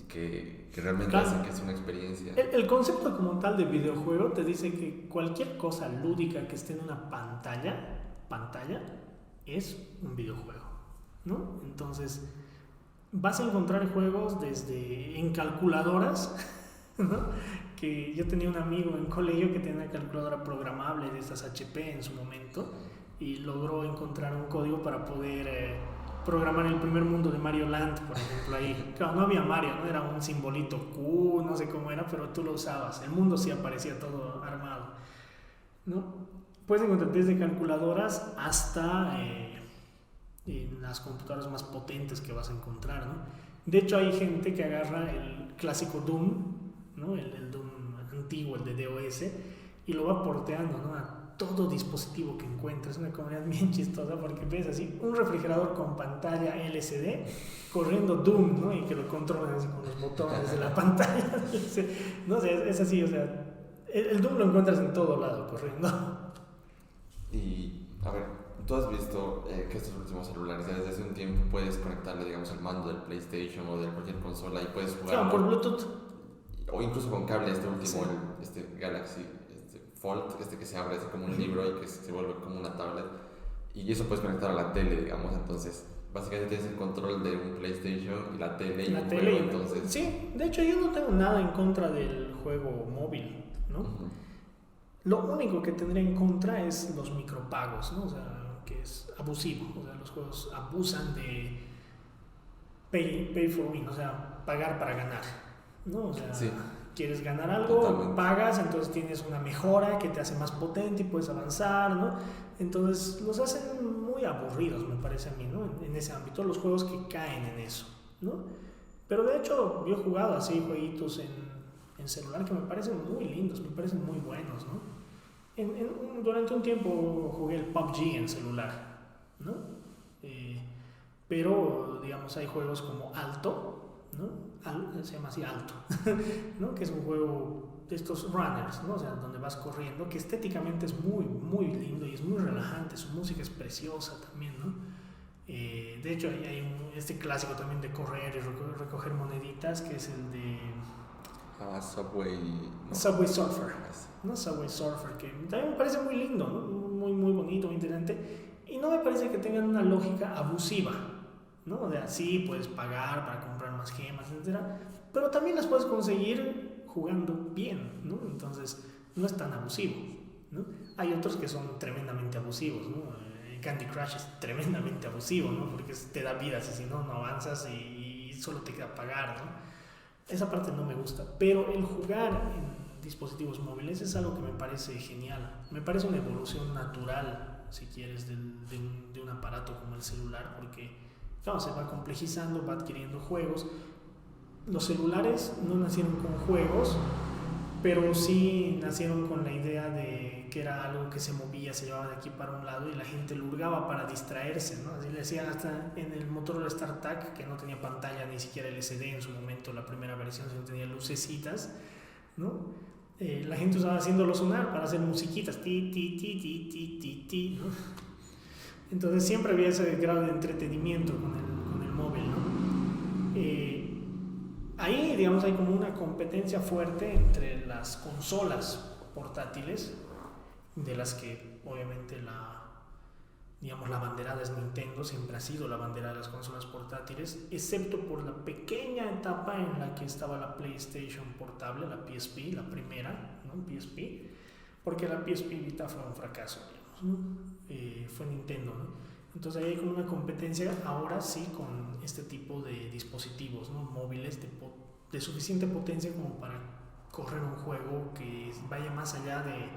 que realmente hace que es una experiencia. El concepto como tal de videojuego te dice que cualquier cosa lúdica que esté en una pantalla es un videojuego, ¿no? Entonces vas a encontrar juegos desde en calculadoras, ¿no? Que yo tenía un amigo en colegio que tenía una calculadora programable de estas HP en su momento y logró encontrar un código para poder programar el primer mundo de Mario Land, por ejemplo, ahí. Claro, no había Mario, ¿no? Era un simbolito Q, no sé cómo era, pero tú lo usabas. El mundo sí aparecía todo armado, ¿no? Puedes encontrar desde calculadoras hasta en las computadoras más potentes que vas a encontrar, ¿no? De hecho, hay gente que agarra el clásico Doom, ¿no? El Doom antiguo, el de DOS, y lo va porteando, ¿no? A todo dispositivo que encuentres. Es una comunidad bien chistosa porque ves así un refrigerador con pantalla LCD corriendo Doom, ¿no? Y que lo controlan así con los botones de la pantalla. No sé, es así, o sea, el Doom lo encuentras en todo lado corriendo. Y, a ver, tú has visto que estos últimos celulares, desde hace un tiempo puedes conectarle, digamos, al mando del PlayStation o de cualquier consola y puedes jugar. Claro, por Bluetooth. O incluso con cable, este último, sí. Galaxy Fold, que se abre así como un libro y que se vuelve como una tablet. Y eso puedes conectar a la tele, digamos, entonces básicamente tienes el control de un PlayStation y la tele y un juego, entonces... Sí, de hecho yo no tengo nada en contra del juego móvil, ¿no? Lo único que tendría en contra es los micropagos, ¿no? O sea, que es abusivo, o sea, los juegos abusan de pay for win, o sea, pagar para ganar, ¿no? O sea, sí. Quieres ganar algo, totalmente. Pagas, entonces tienes una mejora que te hace más potente y puedes avanzar, ¿no? Entonces los hacen muy aburridos, me parece a mí, ¿no? En ese ámbito, los juegos que caen en eso, ¿no? Pero de hecho yo he jugado así jueguitos en celular que me parecen muy lindos, me parecen muy buenos, ¿no? Durante un tiempo jugué el PUBG en celular, ¿no? Pero, digamos, hay juegos como Alto, ¿no? Se llama así Alto, ¿no? Que es un juego de estos runners, ¿no? O sea, donde vas corriendo, que estéticamente es muy, muy lindo y es muy relajante, su música es preciosa también, ¿no? De hecho, hay este clásico también de correr y recoger moneditas, que es el de... Subway Surfer, ¿no? Subway Surfer, que también me parece muy lindo, ¿no? Muy, muy bonito, muy interesante, y no me parece que tengan una lógica abusiva, ¿no? O sea, sí, puedes pagar para comprar más gemas, etcétera, pero también las puedes conseguir jugando bien, ¿no? Entonces, no es tan abusivo, ¿no? Hay otros que son tremendamente abusivos, ¿no? Candy Crush es tremendamente abusivo, ¿no? Porque te da vidas y si no, no avanzas y solo te queda pagar, ¿no? Esa parte no me gusta, pero el jugar en dispositivos móviles es algo que me parece genial. Me parece una evolución natural, si quieres, de un aparato como el celular, porque claro, se va complejizando, va adquiriendo juegos. Los celulares no nacieron con juegos, pero sí nacieron con la idea de que era algo que se movía, se llevaba de aquí para un lado y la gente lo hurgaba para distraerse, ¿no? Así le decían hasta en el Motorola StarTAC, que no tenía pantalla ni siquiera LCD en su momento, la primera versión, sino tenía lucecitas, ¿no? La gente usaba haciéndolo sonar para hacer musiquitas, ti, ti, ti, ti, ti, ti, ti, ¿no? Entonces siempre había ese grado de entretenimiento con el móvil, ¿no? Ahí, digamos, hay como una competencia fuerte entre las consolas portátiles, de las que obviamente la banderada es Nintendo, siempre ha sido la bandera de las consolas portátiles, excepto por la pequeña etapa en la que estaba la PlayStation portable, la PSP, la primera, ¿no? PSP, porque la PSP Vita fue un fracaso, digamos, ¿no? Fue Nintendo, ¿no? Entonces ahí hay como una competencia ahora sí con este tipo de dispositivos, ¿no? Móviles de suficiente potencia como para correr un juego que vaya más allá de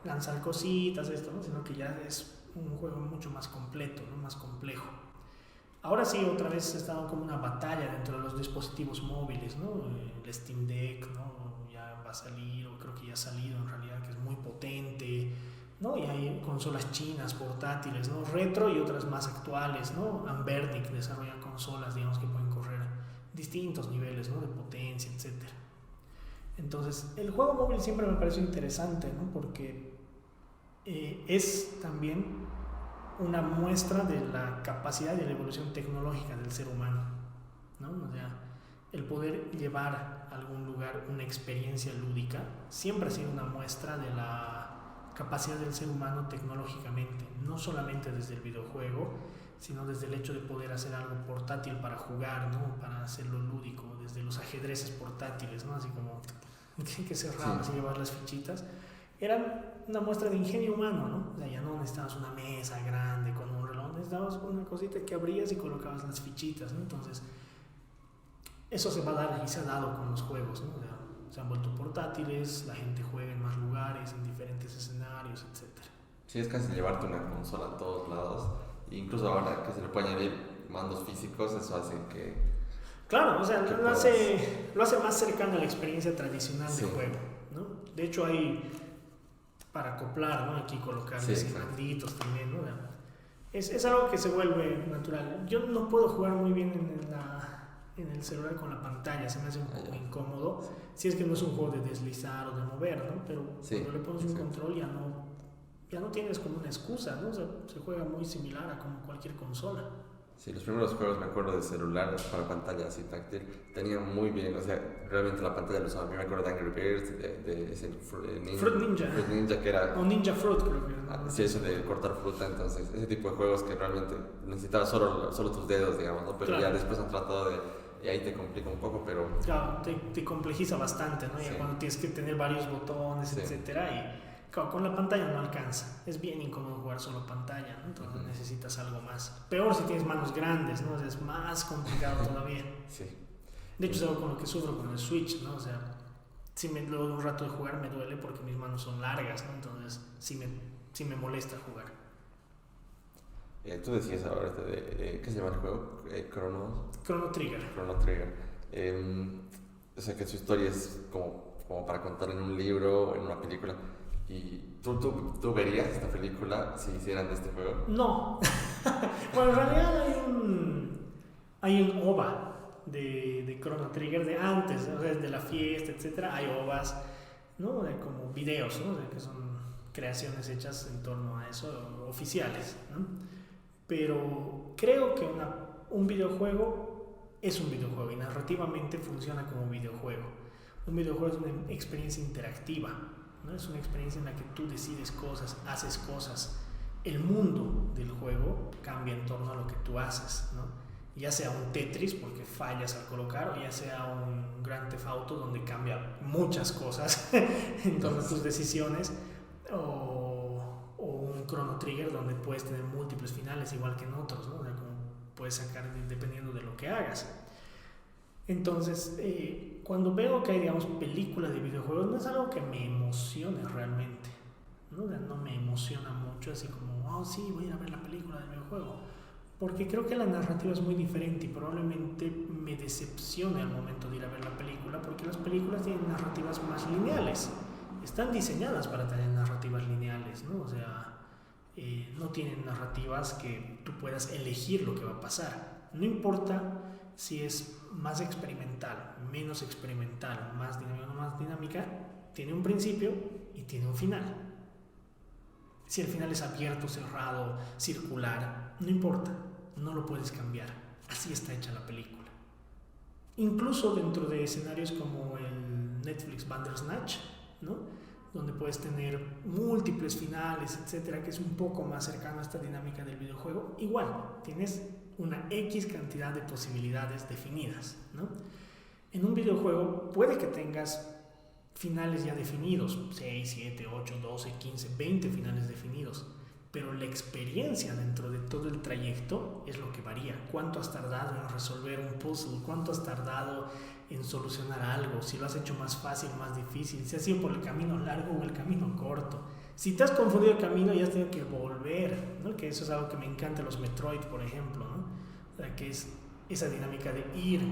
lanzar cositas, esto, ¿no? Sino que ya es un juego mucho más completo, ¿no? Más complejo. Ahora sí, otra vez ha estado como una batalla dentro de los dispositivos móviles, ¿no? El Steam Deck, ¿no? Ya va a salir, o creo que ya ha salido en realidad, que es muy potente, ¿no? Y hay consolas chinas, portátiles, ¿no? Retro y otras más actuales, ¿no? Anbernic desarrolla consolas, digamos, que pueden correr distintos niveles, ¿no? De potencia, etc. Entonces, el juego móvil siempre me pareció interesante, ¿no? Porque es también una muestra de la capacidad y de la evolución tecnológica del ser humano, ¿no? O sea, el poder llevar a algún lugar una experiencia lúdica siempre ha sido una muestra de la capacidad del ser humano tecnológicamente, no solamente desde el videojuego, sino desde el hecho de poder hacer algo portátil para jugar, ¿no? Para hacerlo lúdico, desde los ajedrezes portátiles, ¿no? Así como que cerrabas y llevabas las fichitas, eran una muestra de ingenio humano, ¿no? O sea, ya no necesitabas una mesa grande con un reloj, necesitabas una cosita que abrías y colocabas las fichitas, ¿no? Entonces, eso se va a dar y se ha dado con los juegos, ¿no? O sea, se han vuelto portátiles, la gente juega en más lugares, en diferentes escenarios, etc. Sí, es casi llevarte una consola a todos lados. Incluso ahora que se le puede añadir mandos físicos, eso hace que... Claro, o sea, lo hace más cercano a la experiencia tradicional de juego, ¿no? De hecho, hay para acoplar, ¿no? Aquí colocarles manditos también, ¿no? Es algo que se vuelve natural. Yo no puedo jugar muy bien en el celular con la pantalla, se me hace un poco incómodo, si es que no es un juego de deslizar o de mover, ¿no? Pero cuando le pones un control ya no tienes como una excusa, ¿no? O sea, se juega muy similar a como cualquier consola. Sí, los primeros juegos, me acuerdo, de celular para pantalla así táctil, tenían muy bien, o sea, realmente la pantalla lo usaba. A mí me acuerdo de Angry Birds, de ese Fruit Ninja que era... O Ninja Fruit, creo que era. Sí, eso de cortar fruta, entonces, ese tipo de juegos que realmente necesitabas solo tus dedos, digamos, ¿no? Pero ya después han tratado de... Y ahí te complica un poco, pero... Claro, te complejiza bastante, ¿no? Ya cuando tienes que tener varios botones, etcétera, y... Claro, con la pantalla no alcanza, es bien incómodo jugar solo pantalla, ¿no? Entonces necesitas algo más. Peor si tienes manos grandes, ¿no? O sea, es más complicado todavía. Sí. De hecho, es algo con lo que sufro con el Switch, ¿no? O sea, luego de un rato de jugar me duele porque mis manos son largas, ¿no? Entonces sí me molesta jugar. Tú decías ahora ¿qué se llama el juego? Chrono Trigger. O sea, que su historia es como para contar en un libro o en una película. ¿Y tú verías esta película si hicieran de este juego? No. Bueno, en realidad hay un OVA de Chrono Trigger de antes, o sea, de la fiesta, etcétera. Hay OVAs, ¿no? Como videos, ¿no? O sea, que son creaciones hechas en torno a eso, oficiales, ¿no? Pero creo que un videojuego es un videojuego y narrativamente funciona como videojuego. Un videojuego es una experiencia interactiva, ¿no? Es una experiencia en la que tú decides cosas, haces cosas. El mundo del juego cambia en torno a lo que tú haces, ¿no? Ya sea un Tetris porque fallas al colocar, o ya sea un Grand Theft Auto donde cambia muchas cosas en torno a tus decisiones, o un Chrono Trigger donde puedes tener múltiples finales igual que en otros, ¿no? O sea, como puedes sacar dependiendo de lo que hagas. Entonces, cuando veo que hay, digamos, películas de videojuegos, no es algo que me emocione realmente, ¿no? O sea, no me emociona mucho, así como, sí, voy a ir a ver la película del videojuego, porque creo que la narrativa es muy diferente y probablemente me decepcione al momento de ir a ver la película, porque las películas tienen narrativas más lineales, están diseñadas para tener narrativas lineales. no tienen narrativas que tú puedas elegir lo que va a pasar. No importa si es más experimental, menos experimental, más dinámica o no más dinámica, tiene un principio y tiene un final. Si el final es abierto, cerrado, circular, no importa, no lo puedes cambiar. Así está hecha la película. Incluso dentro de escenarios como el Netflix Bandersnatch, ¿no? Donde puedes tener múltiples finales, etcétera, que es un poco más cercano a esta dinámica del videojuego, igual tienes una X cantidad de posibilidades definidas, ¿no? En un videojuego puede que tengas finales ya definidos, 6, 7, 8, 12, 15, 20 finales definidos, pero la experiencia dentro de todo el trayecto es lo que varía. ¿Cuánto has tardado en resolver un puzzle? ¿Cuánto has tardado en solucionar algo? Si lo has hecho más fácil o más difícil, si has ido por el camino largo o el camino corto. Si te has confundido el camino y has tenido que volver, ¿no? Que eso es algo que me encanta en los Metroid, por ejemplo, ¿no? O sea, que es esa dinámica de ir,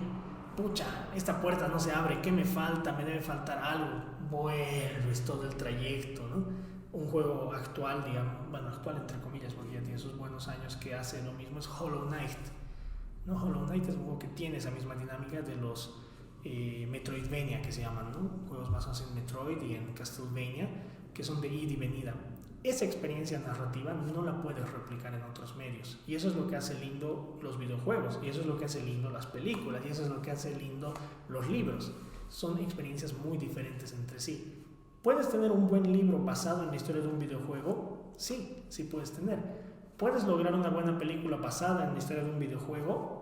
pucha, esta puerta no se abre, ¿qué me falta? Me debe faltar algo. Vuelves todo el trayecto, ¿no? Un juego actual, digamos, bueno, actual entre comillas, porque ya tiene sus buenos años, que hace lo mismo, es Hollow Knight, ¿no? Hollow Knight es un juego que tiene esa misma dinámica de los Metroidvania, que se llaman, ¿no? Juegos basados en Metroid y en Castlevania, que son de ida y venida. Esa experiencia narrativa no la puedes replicar en otros medios, y eso es lo que hace lindo los videojuegos, y eso es lo que hace lindo las películas, y eso es lo que hace lindo los libros. Son experiencias muy diferentes entre sí. ¿Puedes tener un buen libro basado en la historia de un videojuego? Sí, sí puedes tener. ¿Puedes lograr una buena película basada en la historia de un videojuego?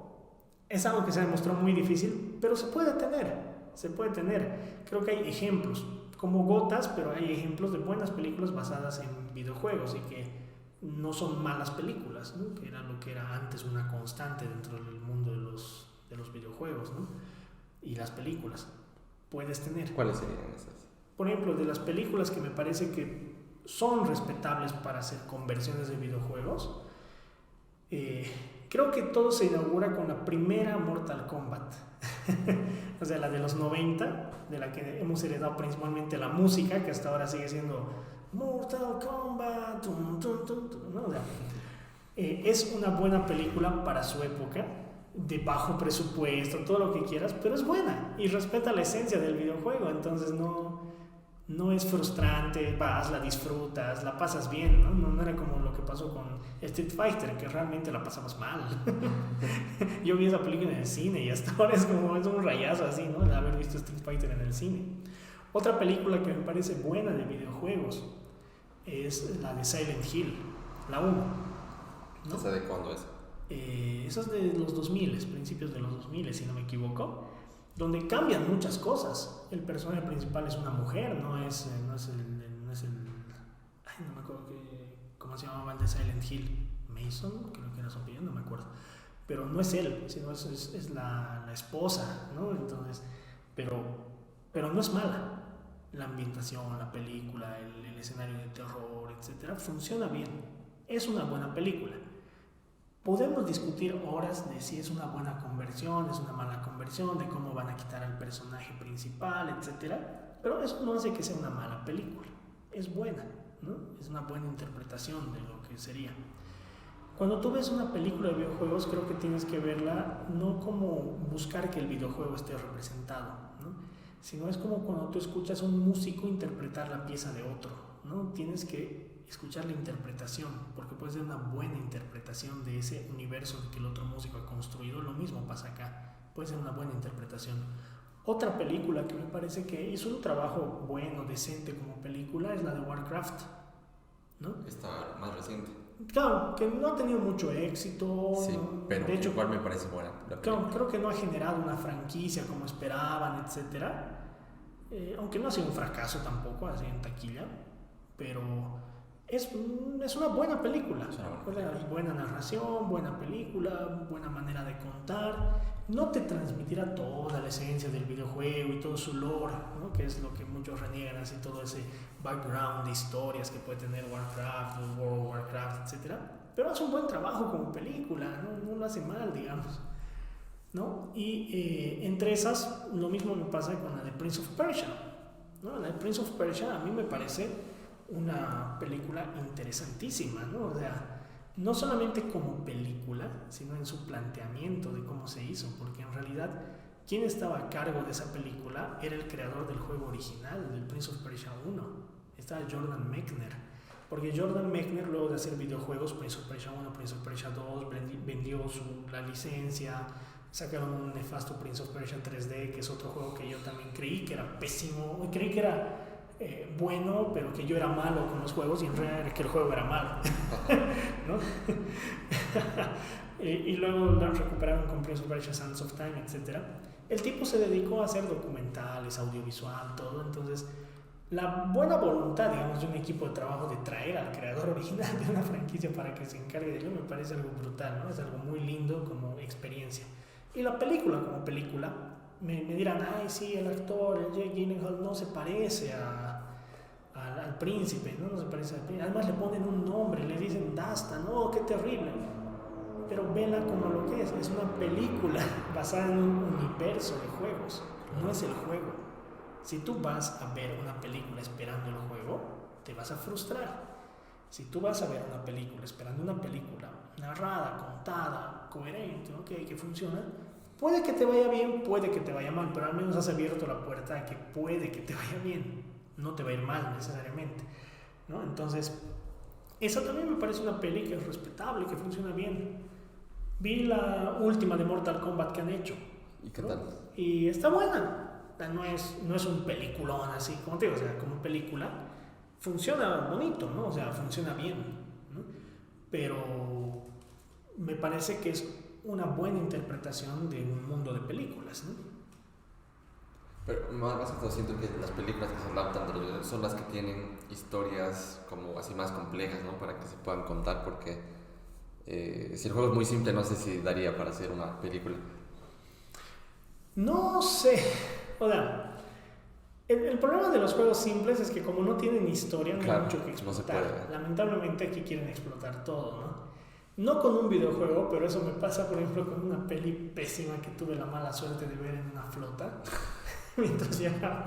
Es algo que se ha demostrado muy difícil, pero se puede tener, se puede tener. Creo que hay ejemplos, como gotas, pero hay ejemplos de buenas películas basadas en videojuegos y que no son malas películas, ¿no? Que era lo que era antes una constante dentro del mundo de los videojuegos, ¿no? Y las películas. Puedes tener. ¿Cuáles serían esas? Por ejemplo, de las películas que me parece que son respetables para hacer conversiones de videojuegos, creo que todo se inaugura con la primera Mortal Kombat. O sea, la de los 90, de la que hemos heredado principalmente la música, que hasta ahora sigue siendo Mortal Kombat, ¿no? O sea, es una buena película para su época, de bajo presupuesto, todo lo que quieras, pero es buena y respeta la esencia del videojuego, entonces no es frustrante, vas, la disfrutas, la pasas bien, ¿no? No era como lo que pasó con Street Fighter, que realmente la pasamos mal. Yo vi esa película en el cine y hasta ahora es un rayazo así, ¿no? De haber visto Street Fighter en el cine. Otra película que me parece buena de videojuegos es la de Silent Hill, la 1, ¿no? ¿Esa de cuándo es? Eso es de los 2000, principios de los 2000, si no me equivoco, donde cambian muchas cosas. El personaje principal es una mujer, no es el ay, no me acuerdo cómo se llamaba el de Silent Hill, Mason, creo que era su apellido, no me acuerdo, pero no es él, sino es la esposa, ¿no? Entonces, pero no es mala. La ambientación, la película, el escenario de terror, etcétera, funciona bien. Es una buena película. Podemos discutir horas de si es una buena conversión, es una mala conversión, de cómo van a quitar al personaje principal, etcétera, pero eso no hace que sea una mala película. Es buena, ¿no? Es una buena interpretación de lo que sería. Cuando tú ves una película de videojuegos, creo que tienes que verla no como buscar que el videojuego esté representado, ¿no? Sino es como cuando tú escuchas a un músico interpretar la pieza de otro, ¿no? Tienes que escuchar la interpretación, porque puede ser una buena interpretación de ese universo que el otro músico ha construido. Lo mismo pasa acá, puede ser una buena interpretación. Otra película que me parece que hizo un trabajo bueno, decente como película, es la de Warcraft, ¿no? Esta más reciente. Claro, que no ha tenido mucho éxito. Sí, pero de hecho, igual me parece buena. Claro, creo que no ha generado una franquicia como esperaban, etcétera. Aunque no ha sido un fracaso tampoco, así en taquilla, pero es una buena película. Buena narración, buena película, buena manera de contar. No te transmitirá toda la esencia del videojuego y todo su lore, ¿no? Que es lo que muchos reniegan, así todo ese background de historias que puede tener Warcraft, World of Warcraft, etc. Pero hace un buen trabajo como película, no lo hace mal, digamos, ¿no? Y entre esas, lo mismo me pasa con la de Prince of Persia, ¿no? La de Prince of Persia a mí me parece una película interesantísima, ¿no? O sea, no solamente como película, sino en su planteamiento de cómo se hizo, porque en realidad quien estaba a cargo de esa película era el creador del juego original, del Prince of Persia 1, estaba Jordan Mechner, porque Jordan Mechner, luego de hacer videojuegos, Prince of Persia 1, Prince of Persia 2, vendió la licencia, sacaron un nefasto Prince of Persia 3D, que es otro juego que yo también creí que era pésimo, creí que era bueno, pero que yo era malo con los juegos y en realidad era que el juego era malo, ¿no? y luego lo recuperaron con Prince of Persia Sands of Time, etc. El tipo se dedicó a hacer documentales, audiovisual, todo. Entonces, la buena voluntad, digamos, de un equipo de trabajo de traer al creador original de una franquicia para que se encargue de ello me parece algo brutal, ¿no? Es algo muy lindo como experiencia. Y la película como película, me dirán, ay, sí, el actor, el Jake Gyllenhaal, no se parece al príncipe, ¿no? No se parece al príncipe. Además le ponen un nombre, le dicen Dasta, ¿no? ¡Qué terrible! Pero vela como lo que es una película basada en un universo de juegos, no es el juego. Si tú vas a ver una película esperando el juego, te vas a frustrar. Si tú vas a ver una película esperando una película narrada, contada, coherente, ¿okay? Que funciona, puede que te vaya bien, puede que te vaya mal, pero al menos has abierto la puerta a que puede que te vaya bien, no te va a ir mal necesariamente, ¿no? Entonces, esa también me parece una peli que es respetable, que funciona bien. Vi la última de Mortal Kombat que han hecho. ¿Y qué tal? Y está buena. No es un peliculón así, como te digo, o sea, como película funciona bonito, ¿no? O sea, funciona bien, ¿no? Pero me parece que es una buena interpretación de un mundo de películas, ¿no? Pero más que todo siento que las películas que se adaptan de los videos son las que tienen historias como así más complejas, ¿no? Para que se puedan contar, porque si el juego es muy simple, no sé si daría para hacer una película. No sé, o sea, el problema de los juegos simples es que como no tienen historia, no hay mucho que explotar. No lamentablemente aquí quieren explotar todo, ¿no? No con un videojuego, pero eso me pasa, por ejemplo, con una peli pésima que tuve la mala suerte de ver en una flota mientras viajaba,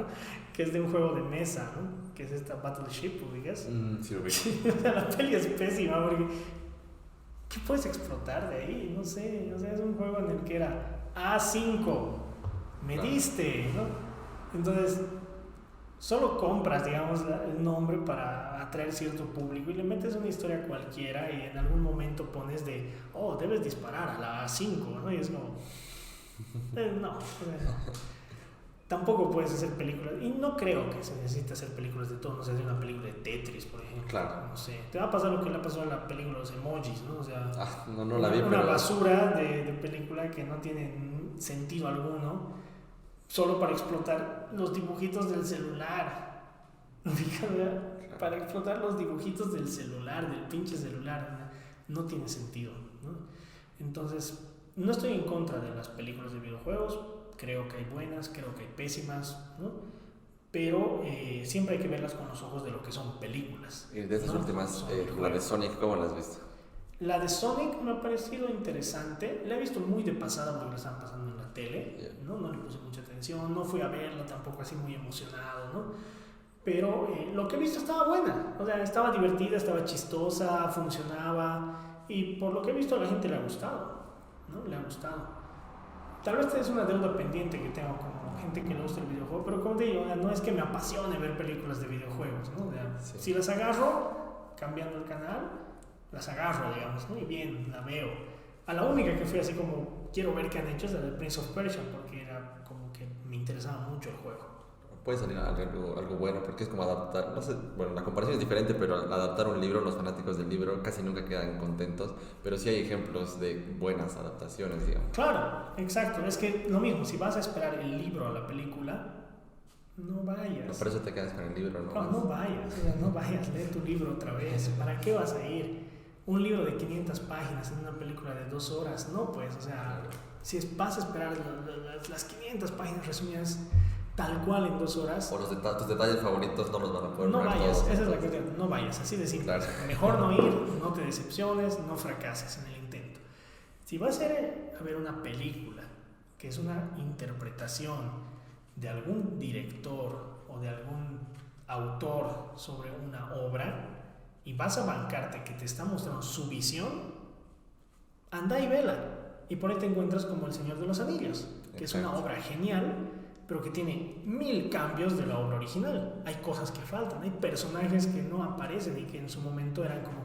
que es de un juego de mesa, ¿no? Que es esta Battleship, ¿ubicas? Sí, lo vi. O sea, la peli es pésima porque ¿qué puedes explotar de ahí? No sé, o sea, es un juego en el que era A5, me diste, ¿no? Entonces, solo compras, digamos, el nombre para atraer cierto público y le metes una historia cualquiera y en algún momento pones de, oh, debes disparar a la A5, ¿no? Y es como, no, tampoco puedes hacer películas, y no creo que se necesite hacer películas de todo, no sé, hacer una película de Tetris, por ejemplo, claro. No sé, te va a pasar lo que le ha pasado a la película de los emojis, ¿no? O sea, no la vi, una pero basura de película que no tiene sentido alguno, solo para explotar los dibujitos del celular. Para explotar los dibujitos del celular, del pinche celular, no tiene sentido, ¿no? Entonces, no estoy en contra de las películas de videojuegos, creo que hay buenas, creo que hay pésimas, ¿no? Pero siempre hay que verlas con los ojos de lo que son películas. Y de esas últimas, la de Sonic, ¿cómo la has visto? La de Sonic me ha parecido interesante, la he visto muy de pasada porque la estaban pasando en la tele, ¿no? No le puse mucha atención, no fui a verla tampoco así muy emocionado, ¿no? Pero lo que he visto estaba buena, o sea, estaba divertida, estaba chistosa, funcionaba, y por lo que he visto a la gente le ha gustado, ¿no? Le ha gustado. Tal vez es una deuda pendiente que tengo con gente que le gusta el videojuego, pero como te digo, no es que me apasione ver películas de videojuegos, ¿no? O sea, si las agarro, cambiando el canal, las agarro, digamos, ¿no? Y bien, la veo. A la única que fui así como, quiero ver qué han hecho es la de Prince of Persia, porque era como que me interesaba mucho el juego. Puede salir algo bueno, porque es como adaptar, no sé, bueno, la comparación es diferente, pero al adaptar un libro, los fanáticos del libro casi nunca quedan contentos, pero sí hay ejemplos de buenas adaptaciones, digamos. Claro, exacto, es que lo mismo, si vas a esperar el libro a la película, no vayas. No, por eso te quedas con el libro, ¿no? No vayas, o sea, no vayas, lee tu libro otra vez, ¿para qué vas a ir? Un libro de 500 páginas en una película de 2 horas, no, pues, o sea, si vas a esperar las 500 páginas resumidas tal cual en 2 horas. O tus detalles favoritos no los van a poder no ver vayas, todos. Esa es la cuestión, no vayas, así de simple. Claro. Mejor no ir, no te decepciones, no fracases en el intento. Si vas a ver una película que es una interpretación de algún director o de algún autor sobre una obra y vas a bancarte que te está mostrando su visión, anda y vela. Y por ahí te encuentras como El Señor de los Anillos, que es una obra genial, pero que tiene 1000 cambios de la obra original. Hay cosas que faltan, hay personajes que no aparecen y que en su momento eran como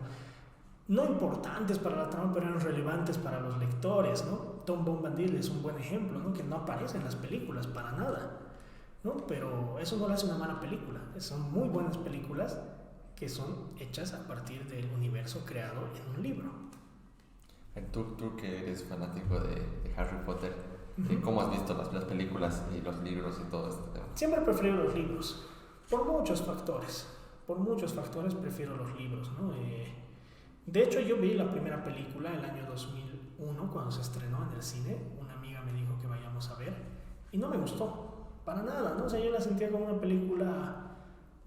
no importantes para la trama, pero eran relevantes para los lectores, ¿no? Tom Bombadil es un buen ejemplo, ¿no? Que no aparece en las películas para nada, ¿no? Pero eso no le hace una mala película. Son muy buenas películas que son hechas a partir del universo creado en un libro. Tú que eres fanático de Harry Potter, ¿cómo has visto las películas y los libros y todo este tema? Siempre prefiero los libros, por muchos factores. Por muchos factores prefiero los libros, ¿no? De hecho, yo vi la primera película el año 2001 cuando se estrenó en el cine. Una amiga me dijo que vayamos a ver y no me gustó, para nada, ¿no? O sea, yo la sentía como una película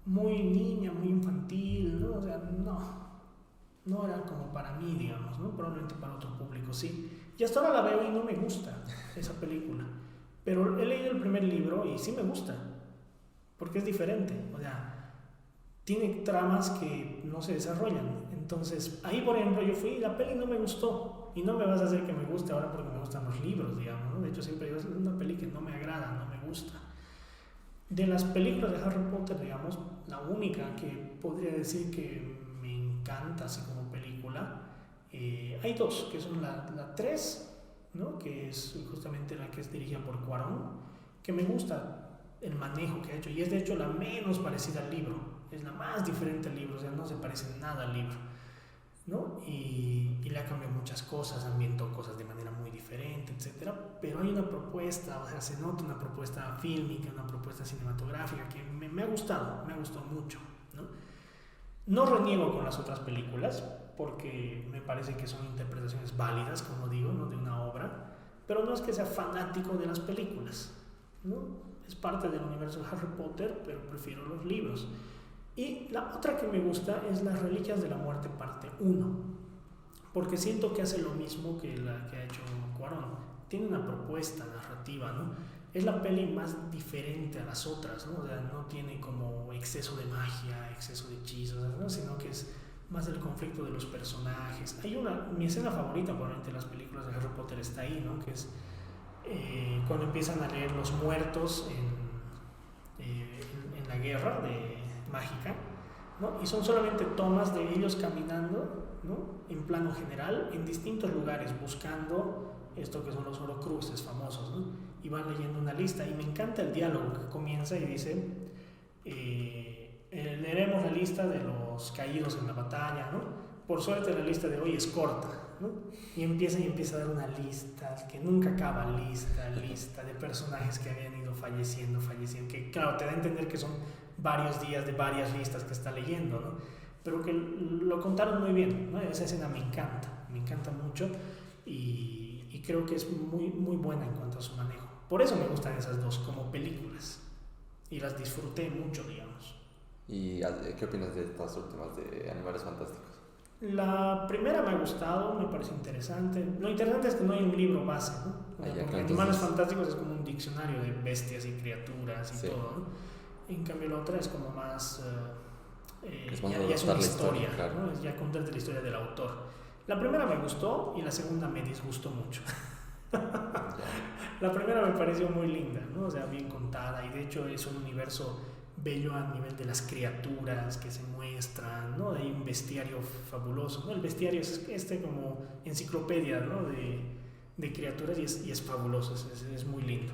muy niña, muy infantil, ¿no? O sea, no era como para mí, digamos, ¿no? Probablemente para otro público, sí. Y hasta ahora la veo y no me gusta esa película. Pero he leído el primer libro y sí me gusta, porque es diferente, o sea, tiene tramas que no se desarrollan. Entonces, ahí por ejemplo yo fui y la peli no me gustó. Y no me vas a hacer que me guste ahora porque me gustan los libros, digamos, ¿no? De hecho, siempre digo, es una peli que no me agrada, no me gusta. De las películas de Harry Potter, digamos, la única que podría decir que me encanta así como película, hay dos, que son la 3, ¿no? Que es justamente la que es dirigida por Cuarón, que me gusta el manejo que ha hecho, y es de hecho la menos parecida al libro, es la más diferente al libro, o sea, no se parece nada al libro, ¿no? Y le ha cambiado muchas cosas, ambientó cosas de manera muy diferente, etcétera, pero hay una propuesta, o sea, se nota una propuesta fílmica, una propuesta cinematográfica que me ha gustado mucho, ¿no? No reniego con las otras películas, porque me parece que son interpretaciones válidas, como digo, ¿no? De una obra, pero no es que sea fanático de las películas, ¿no? Es parte del universo de Harry Potter, pero prefiero los libros. Y la otra que me gusta es Las Reliquias de la Muerte parte 1, porque siento que hace lo mismo que la que ha hecho Cuarón. Tiene una propuesta narrativa, ¿no? Es la peli más diferente a las otras, ¿no? O sea, no tiene como exceso de magia, exceso de hechizos, ¿no? Sino que es más el conflicto de los personajes. Mi escena favorita probablemente de las películas de Harry Potter está ahí, ¿no? Que es cuando empiezan a leer los muertos en la guerra mágica, ¿no? Y son solamente tomas de ellos caminando, ¿no? En plano general, en distintos lugares, buscando esto que son los Horcruxes famosos, ¿no? Y van leyendo una lista, y me encanta el diálogo que comienza y dice, leeremos la lista de los caídos en la batalla, ¿no? Por suerte la lista de hoy es corta, ¿no? Y empieza a dar una lista que nunca acaba, lista de personajes que habían ido falleciendo, que claro, te da a entender que son varios días de varias listas que está leyendo, ¿no? Pero que lo contaron muy bien, ¿no? Esa escena me encanta mucho, y creo que es muy, muy buena en cuanto a su manejo. Por eso me gustan esas dos como películas, y las disfruté mucho, digamos. ¿Y qué opinas de estas últimas de Animales Fantásticos? La primera me ha gustado, me parece interesante. Lo interesante es que no hay un libro base, ¿no? Porque Animales Fantásticos es como un diccionario de bestias y criaturas y todo, ¿no? En cambio la otra es como más ya es una historia, claro, ¿no? Es ya contarte la historia del autor. La primera me gustó y la segunda me disgustó mucho. La primera me pareció muy linda, ¿no? O sea, bien contada, y de hecho es un universo bello a nivel de las criaturas que se muestran, ¿no? Hay un bestiario fabuloso, ¿no? El bestiario es como enciclopedia, ¿no? de criaturas, y es fabuloso, es muy lindo.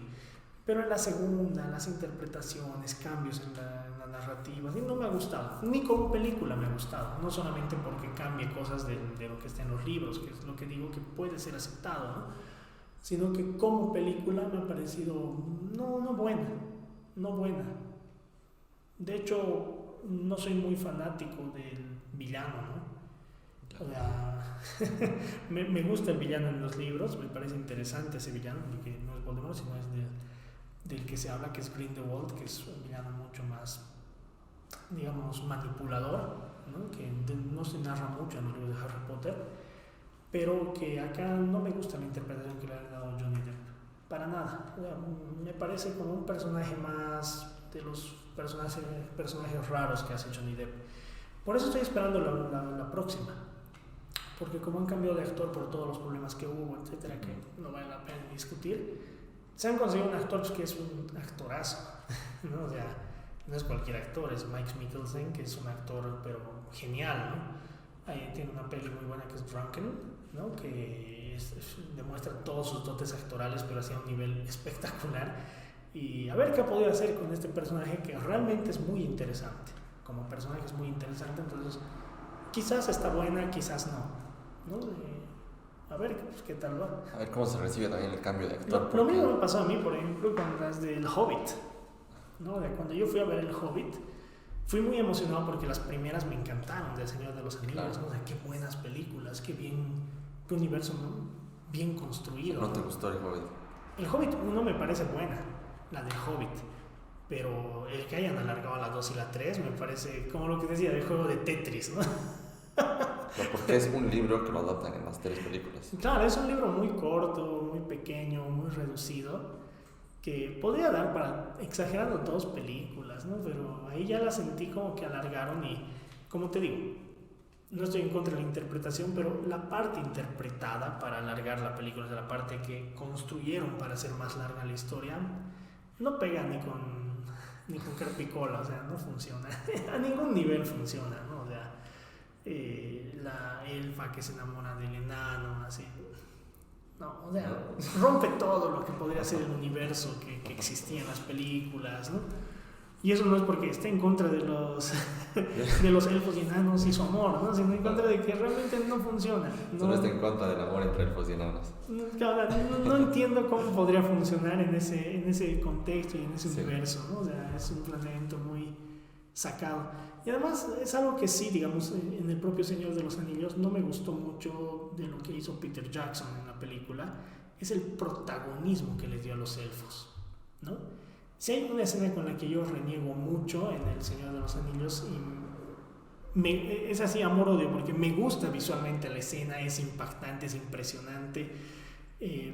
Pero en la segunda, las interpretaciones, cambios en la narrativa, no me ha gustado. Ni como película me ha gustado. No solamente porque cambie cosas de lo que está en los libros, que es lo que digo que puede ser aceptado, ¿no? Sino que como película me ha parecido no buena. De hecho, no soy muy fanático del villano, ¿no? O sea, me gusta el villano en los libros, me parece interesante ese villano, que no es Voldemort, sino es del que se habla, que es Grindelwald, que es un villano mucho más, digamos, manipulador, ¿no? Que no se narra mucho en los libros de Harry Potter, pero que acá no me gusta la interpretación que le ha dado Johnny Depp, para nada. O sea, me parece como un personaje más de los personajes raros que hace Johnny Depp. Por eso estoy esperando la próxima. Porque como han cambiado de actor por todos los problemas que hubo, etcétera, que no vale la pena discutir, se han conseguido un actor que es un actorazo, ¿no? O sea, no es cualquier actor, es Mike Mikkelsen, que es un actor pero genial, ¿no? Ahí tiene una peli muy buena que es Drunken, ¿no? Que demuestra todos sus dotes actorales, pero así a un nivel espectacular. Y a ver qué ha podido hacer con este personaje que realmente es muy interesante. Como personaje es muy interesante, entonces quizás está buena, quizás no, ¿no? A ver pues, qué tal va. A ver cómo se recibe también el cambio de actor. Lo mismo me pasó a mí, por ejemplo, con las del Hobbit, ¿no? Cuando yo fui a ver el Hobbit, fui muy emocionado porque las primeras me encantaron, del Señor de los Anillos, claro. ¿No? O sea, qué buenas películas, qué universo, ¿no? Bien construido. ¿No te gustó el Hobbit? El Hobbit 1 me parece buena, la del Hobbit, pero el que hayan alargado la 2 y la 3 me parece como lo que decía del juego de Tetris, ¿no? Pero porque es un libro que lo adaptan en las 3 películas. Claro, es un libro muy corto, muy pequeño, muy reducido, que podría dar para, exagerando, 2 películas, ¿no? Pero ahí ya la sentí como que alargaron y, como te digo, no estoy en contra de la interpretación, pero la parte interpretada para alargar la película, la parte que construyeron para hacer más larga la historia, no pega ni con Carpicola, o sea, no funciona. A ningún nivel funciona, ¿no? O sea, la elfa que se enamora del enano, así. No, o sea, rompe todo lo que podría ser el universo que existía en las películas, ¿no? Y eso no es porque esté en contra de los elfos y enanos y su amor, ¿no? Sino en contra de que realmente no funciona. Solo está en contra del amor entre elfos y enanos. No entiendo cómo podría funcionar en ese contexto y en ese universo, ¿no? O sea, es un planteamiento muy sacado. Y además es algo que sí, digamos, en el propio Señor de los Anillos no me gustó mucho de lo que hizo Peter Jackson en la película, es el protagonismo que les dio a los elfos, ¿no? Si hay una escena con la que yo reniego mucho en El Señor de los Anillos, y es así amor-odio, porque me gusta visualmente la escena, es impactante, es impresionante,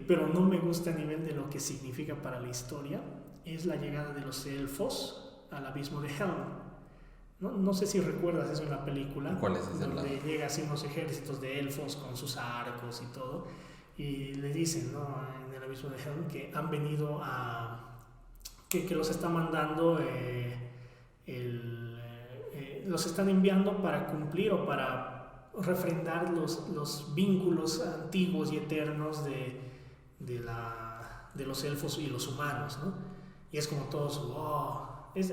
pero no me gusta a nivel de lo que significa para la historia, es la llegada de los elfos al abismo de Helm. No sé si recuerdas eso en la película. ¿Cuál es ese? Donde llega así unos ejércitos de elfos con sus arcos y todo, y le dicen, ¿no? En el abismo de Helm que han venido a... Que los está mandando, los están enviando para cumplir o para refrendar los vínculos antiguos y eternos de los elfos y los humanos, ¿no? Y es como todos, wow. Es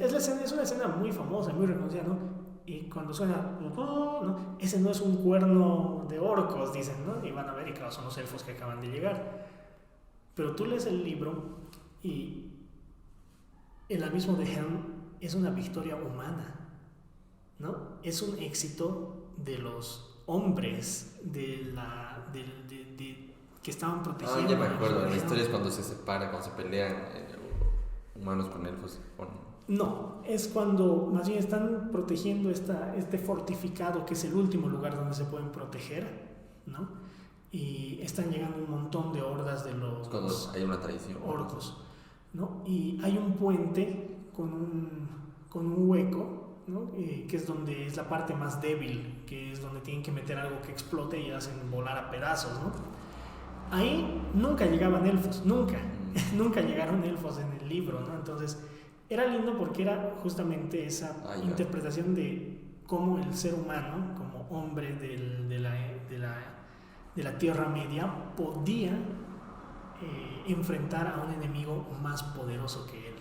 una escena muy famosa, muy reconocida, ¿no? Y cuando suena, ¿no? Ese no es un cuerno de orcos, dicen, ¿no? Y van a ver, y claro, son los elfos que acaban de llegar. Pero tú lees el libro y el abismo de Helm es una victoria humana, ¿no? Es un éxito de los hombres que estaban protegiendo. Ya me acuerdo, la historia es cuando se separan, cuando se pelean humanos con elfos. No, es cuando más bien están protegiendo este fortificado que es el último lugar donde se pueden proteger, ¿no? Y están llegando un montón de hordas de los cuando hay una traición orcos, ¿no? Y hay un puente con un hueco, ¿no? Que es donde es la parte más débil, que es donde tienen que meter algo que explote y hacen volar a pedazos, ¿no? Ahí nunca llegaban elfos, nunca llegaron elfos en el libro, ¿no? Entonces era lindo porque era justamente esa interpretación de cómo el ser humano, como hombre de la Tierra Media, podía enfrentar a un enemigo más poderoso que él.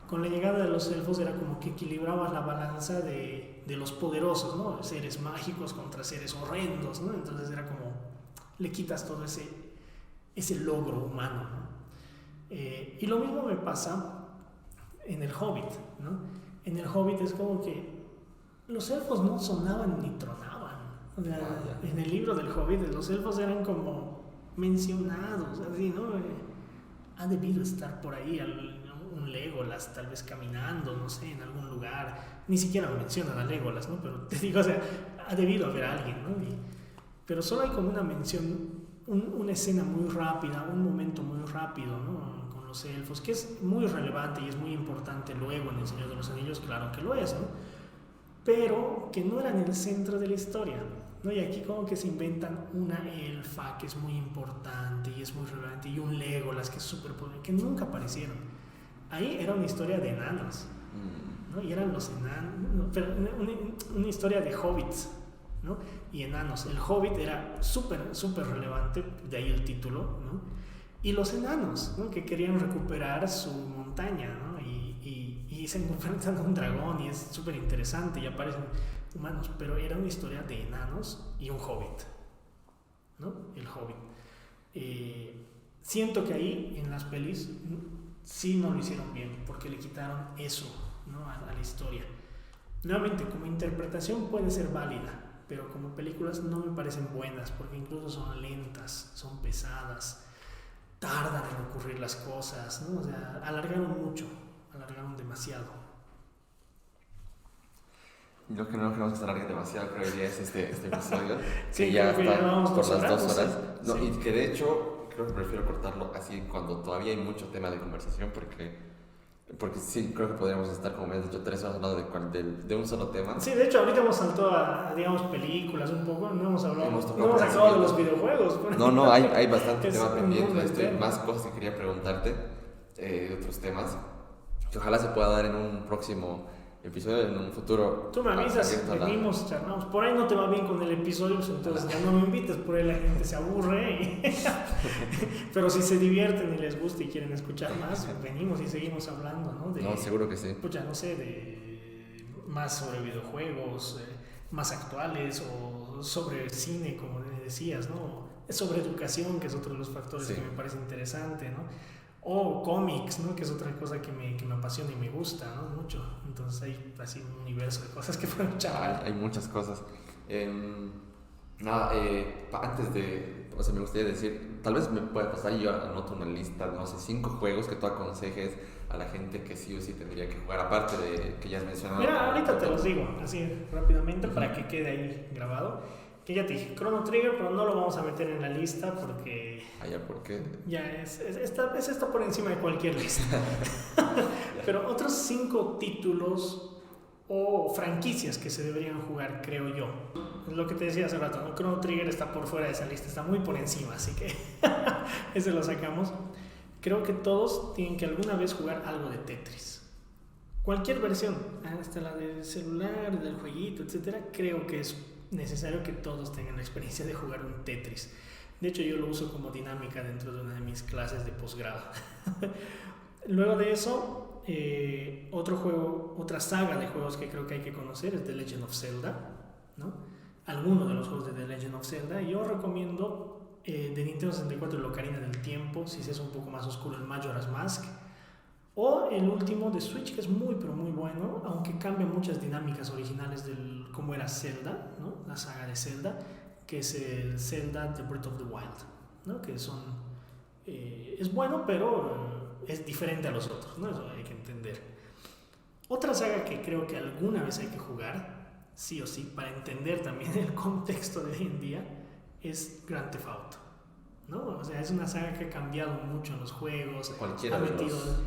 Con la llegada de los elfos era como que equilibrabas la balanza de los poderosos, ¿no? Seres mágicos contra seres horrendos, ¿no? Entonces era como le quitas todo ese logro humano, ¿no? Y lo mismo me pasa en el Hobbit, ¿no? En el Hobbit es como que los elfos no sonaban ni tronaban. O sea, en el libro del Hobbit los elfos eran como mencionados, así, ¿no? Ha debido estar por ahí un Legolas, tal vez caminando, no sé, en algún lugar. Ni siquiera lo mencionan a Legolas, ¿no? Pero te digo, o sea, ha debido haber alguien, ¿no? Pero solo hay como una mención, una escena muy rápida, un momento muy rápido, ¿no? Con los elfos, que es muy relevante y es muy importante luego en El Señor de los Anillos, claro que lo es, ¿no? Pero que no eran el centro de la historia, ¿no? Y aquí como que se inventan una elfa que es muy importante y es muy relevante, y un Legolas que es súper poderoso, que nunca aparecieron. Ahí era una historia de enanos, ¿no? Y eran los enanos, no, pero una historia de hobbits, ¿no? Y enanos. El hobbit era súper relevante, de ahí el título, ¿no? Y los enanos, ¿no? Que querían recuperar su montaña, ¿no? Y se enfrentan a un dragón y es súper interesante y aparecen humanos, pero era una historia de enanos y un hobbit, ¿no? El hobbit. Siento que ahí en las pelis sí no lo hicieron bien porque le quitaron eso, ¿no? a la historia. Nuevamente, como interpretación puede ser válida, pero como películas no me parecen buenas porque incluso son lentas, son pesadas, tardan en ocurrir las cosas, ¿no? O sea, alargaron mucho, alargaron demasiado. Lo que no queremos que se alargue demasiado, creo que es este episodio. Sí, que ya está por las 2 horas. No, sí. Y que de hecho, creo que prefiero cortarlo así cuando todavía hay mucho tema de conversación, porque sí, creo que podríamos estar, como me has dicho, 3 horas hablando de un solo tema. Sí, de hecho, ahorita hemos saltado a, digamos, películas un poco, no hemos hablado, no hemos acabado acabado de los videojuegos. No, hay bastante tema pendiente de esto y tema. más cosas que quería preguntarte, de otros temas, que ojalá se pueda dar en un próximo episodio, en un futuro. Tú me avisas, venimos, charlamos. Por ahí no te va bien con el episodio, pues entonces ya no me invites, por ahí la gente se aburre. Pero si se divierten y les gusta y quieren escuchar más, venimos y seguimos hablando, ¿no? No, seguro que sí. Pues ya no sé, de más sobre videojuegos, más actuales, o sobre cine, como decías, ¿no? Sobre educación, que es otro de los factores que me parece interesante, ¿no? O cómics, ¿no? Que es otra cosa que me apasiona y me gusta, ¿no? Mucho. Entonces hay así un universo de cosas que pueden charlar. Hay muchas cosas. Antes de... O sea, me gustaría decir, tal vez me puede pasar y yo anoto una lista, no sé, 5 juegos que tú aconsejes a la gente que sí o sí tendría que jugar, aparte de que ya has mencionado. Mira, ahorita te los digo, así rápidamente, para que quede ahí grabado. Que ya te dije, Chrono Trigger, pero no lo vamos a meter en la lista porque... ¿Por qué? Ya está por encima de cualquier lista. Pero otros 5 títulos o franquicias que se deberían jugar, creo yo. Lo que te decía hace rato, ¿no? Chrono Trigger está por fuera de esa lista, está muy por encima, así que ese lo sacamos. Creo que todos tienen que alguna vez jugar algo de Tetris. Cualquier versión, hasta la del celular, del jueguito, etcétera, creo que es necesario que todos tengan la experiencia de jugar un Tetris. De hecho, yo lo uso como dinámica dentro de una de mis clases de posgrado. Luego de eso, otro juego, otra saga de juegos que creo que hay que conocer es The Legend of Zelda, ¿no? Algunos de los juegos de The Legend of Zelda. Yo recomiendo de Nintendo 64 el Ocarina del Tiempo, si es un poco más oscuro, el Majora's Mask. O el último de Switch, que es muy pero muy bueno, aunque cambia muchas dinámicas originales del cómo era Zelda, ¿no? La saga de Zelda, que es el Zelda The Breath of the Wild, ¿no? Que son es bueno, pero es diferente a los otros, ¿no? Eso hay que entender. Otra saga que creo que alguna vez hay que jugar, sí o sí, para entender también el contexto de hoy en día, es Grand Theft Auto, ¿no? O sea, es una saga que ha cambiado mucho en los juegos. Cualquiera de los...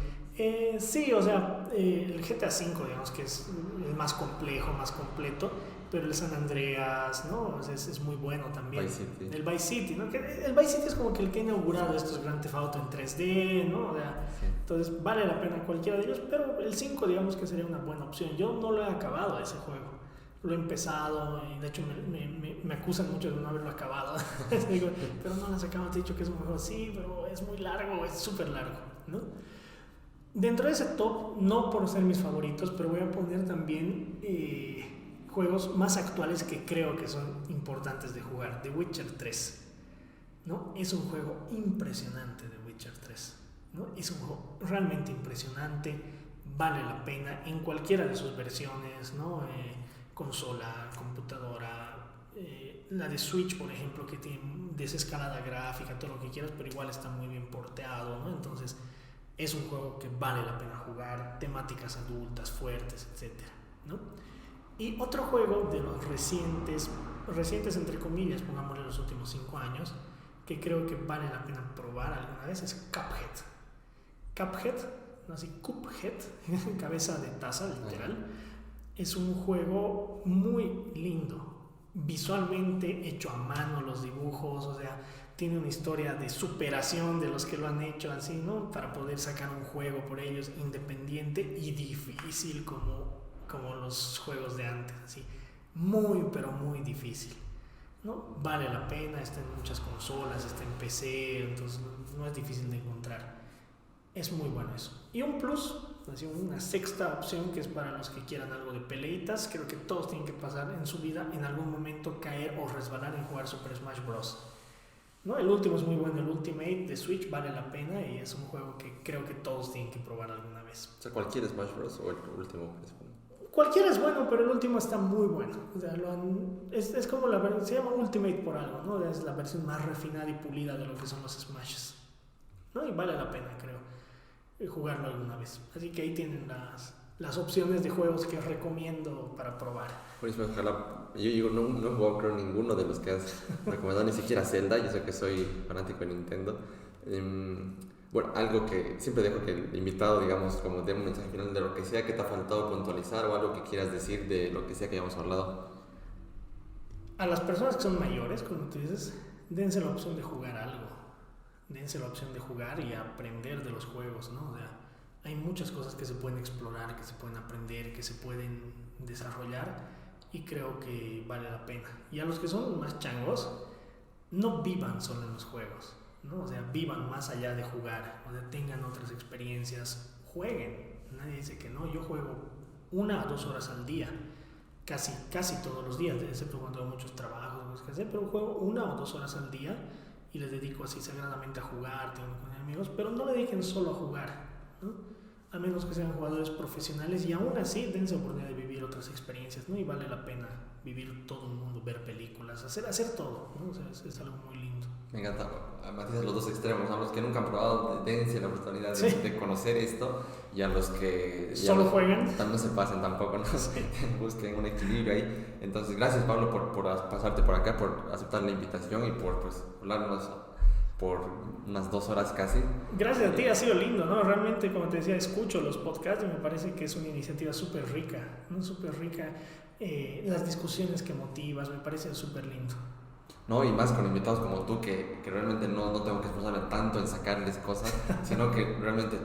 Sí, o sea, el GTA V, digamos que es el más complejo, más completo, pero el San Andreas, ¿no? Es muy bueno también. El Vice City, ¿no? Que el Vice City es como que el que ha inaugurado estos Grand Theft Auto en 3D, ¿no? O sea, entonces vale la pena cualquiera de ellos, pero el 5 digamos que sería una buena opción. Yo no lo he acabado ese juego, lo he empezado y de hecho me acusan mucho de no haberlo acabado. Digo, pero no lo has acabado, te he dicho que es un juego así, pero es muy largo, es súper largo, ¿no? Dentro de ese top, no por ser mis favoritos, pero voy a poner también juegos más actuales que creo que son importantes de jugar. The Witcher 3, ¿no? Es un juego impresionante, The Witcher 3, ¿no? Es un juego realmente impresionante, vale la pena en cualquiera de sus versiones, ¿no? Consola, computadora, la de Switch, por ejemplo, que tiene desescalada gráfica, todo lo que quieras, pero igual está muy bien porteado, ¿no? Entonces... es un juego que vale la pena jugar, temáticas adultas, fuertes, etc., ¿no? Y otro juego de los recientes entre comillas, pongámosle los últimos 5 años, que creo que vale la pena probar alguna vez, es Cuphead. Cuphead, así Cuphead, cabeza de taza, literal. Es un juego muy lindo, visualmente hecho a mano, los dibujos, o sea, tiene una historia de superación de los que lo han hecho así, ¿no? Para poder sacar un juego por ellos independiente y difícil como los juegos de antes, así, muy pero muy difícil, ¿no? Vale la pena, está en muchas consolas, está en PC, entonces no es difícil de encontrar. Es muy bueno eso. Y un plus, así una sexta opción que es para los que quieran algo de peleitas. Creo que todos tienen que pasar en su vida en algún momento caer o resbalar en jugar Super Smash Bros. ¿No? El último es muy bueno, el Ultimate de Switch vale la pena y es un juego que creo que todos tienen que probar alguna vez. O sea, ¿cualquier Smash Bros. O el último es bueno? Cualquiera es bueno, pero el último está muy bueno. O sea, es como se llama Ultimate por algo, ¿no? Es la versión más refinada y pulida de lo que son los Smashes, ¿no? Y vale la pena, creo, jugarlo alguna vez. Así que ahí tienen las opciones de juegos que recomiendo para probar. Pues ojalá, yo no he jugado creo ninguno de los que has recomendado, ni siquiera Zelda, yo sé que soy fanático de Nintendo. Bueno, algo que siempre dejo que el invitado, digamos, como dé un mensaje final de lo que sea que te ha faltado puntualizar o algo que quieras decir de lo que sea que hayamos hablado. A las personas que son mayores, como tú dices, dense la opción de jugar algo. Dense la opción de jugar y aprender de los juegos, ¿no? O sea, hay muchas cosas que se pueden explorar, que se pueden aprender, que se pueden desarrollar y creo que vale la pena. Y a los que son más changos, no vivan solo en los juegos, ¿no? O sea, vivan más allá de jugar, o sea, tengan otras experiencias, jueguen. Nadie dice que no, yo juego 1 o 2 horas al día, casi todos los días, excepto cuando tengo muchos trabajos, que hacer, pero juego 1 o 2 horas al día y les dedico así sagradamente a jugar, tengo con amigos, pero no le dediquen solo a jugar, ¿no? A menos que sean jugadores profesionales y aún así dense oportunidad de vivir otras experiencias, ¿no? Y vale la pena vivir todo el mundo, ver películas, hacer todo, ¿no? O sea, es algo muy lindo. Me encanta, matizas los dos extremos, a los que nunca han probado, dense la oportunidad de conocer esto y a los que solo juegan, no se pasen tampoco, ¿no? Busquen un equilibrio ahí. Entonces, gracias Pablo por pasarte por acá, por aceptar la invitación y por pues hablarnos por unas 2 horas casi. Gracias a ti, ha sido lindo, ¿no? Realmente, como te decía, escucho los podcasts y me parece que es una iniciativa súper rica, ¿no? Súper rica, las discusiones que motivas, me parece súper lindo. No, y más con invitados como tú, que realmente no tengo que esforzarme tanto en sacarles cosas, sino que realmente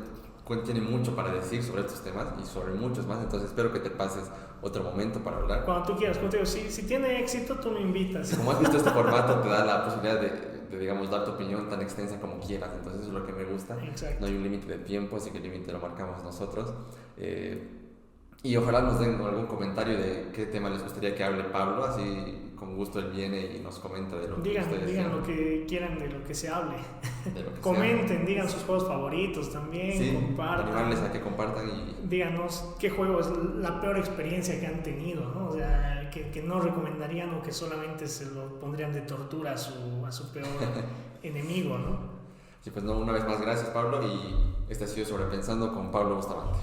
tiene mucho para decir sobre estos temas y sobre muchos más, entonces espero que te pases otro momento para hablar. Cuando tú quieras, como te digo, si tiene éxito, tú me invitas. Como has visto, este formato te da la posibilidad de, digamos, dar tu opinión tan extensa como quieras, entonces eso es lo que me gusta. Exacto. No hay un límite de tiempo, así que el límite lo marcamos nosotros. Y ojalá nos den algún comentario de qué tema les gustaría que hable Pablo, así con gusto él viene y nos comenta de lo que digan lo que quieran de lo que se hable. De Comenten, digan sus juegos favoritos también, sí, compartan. animarles a que compartan y díganos qué juego es la peor experiencia que han tenido, ¿no? O sea, que no recomendarían o que solamente se lo pondrían de tortura a su peor enemigo, ¿no? Sí, pues no, una vez más gracias Pablo y este ha sido Sobrepensando con Pablo Bustamante.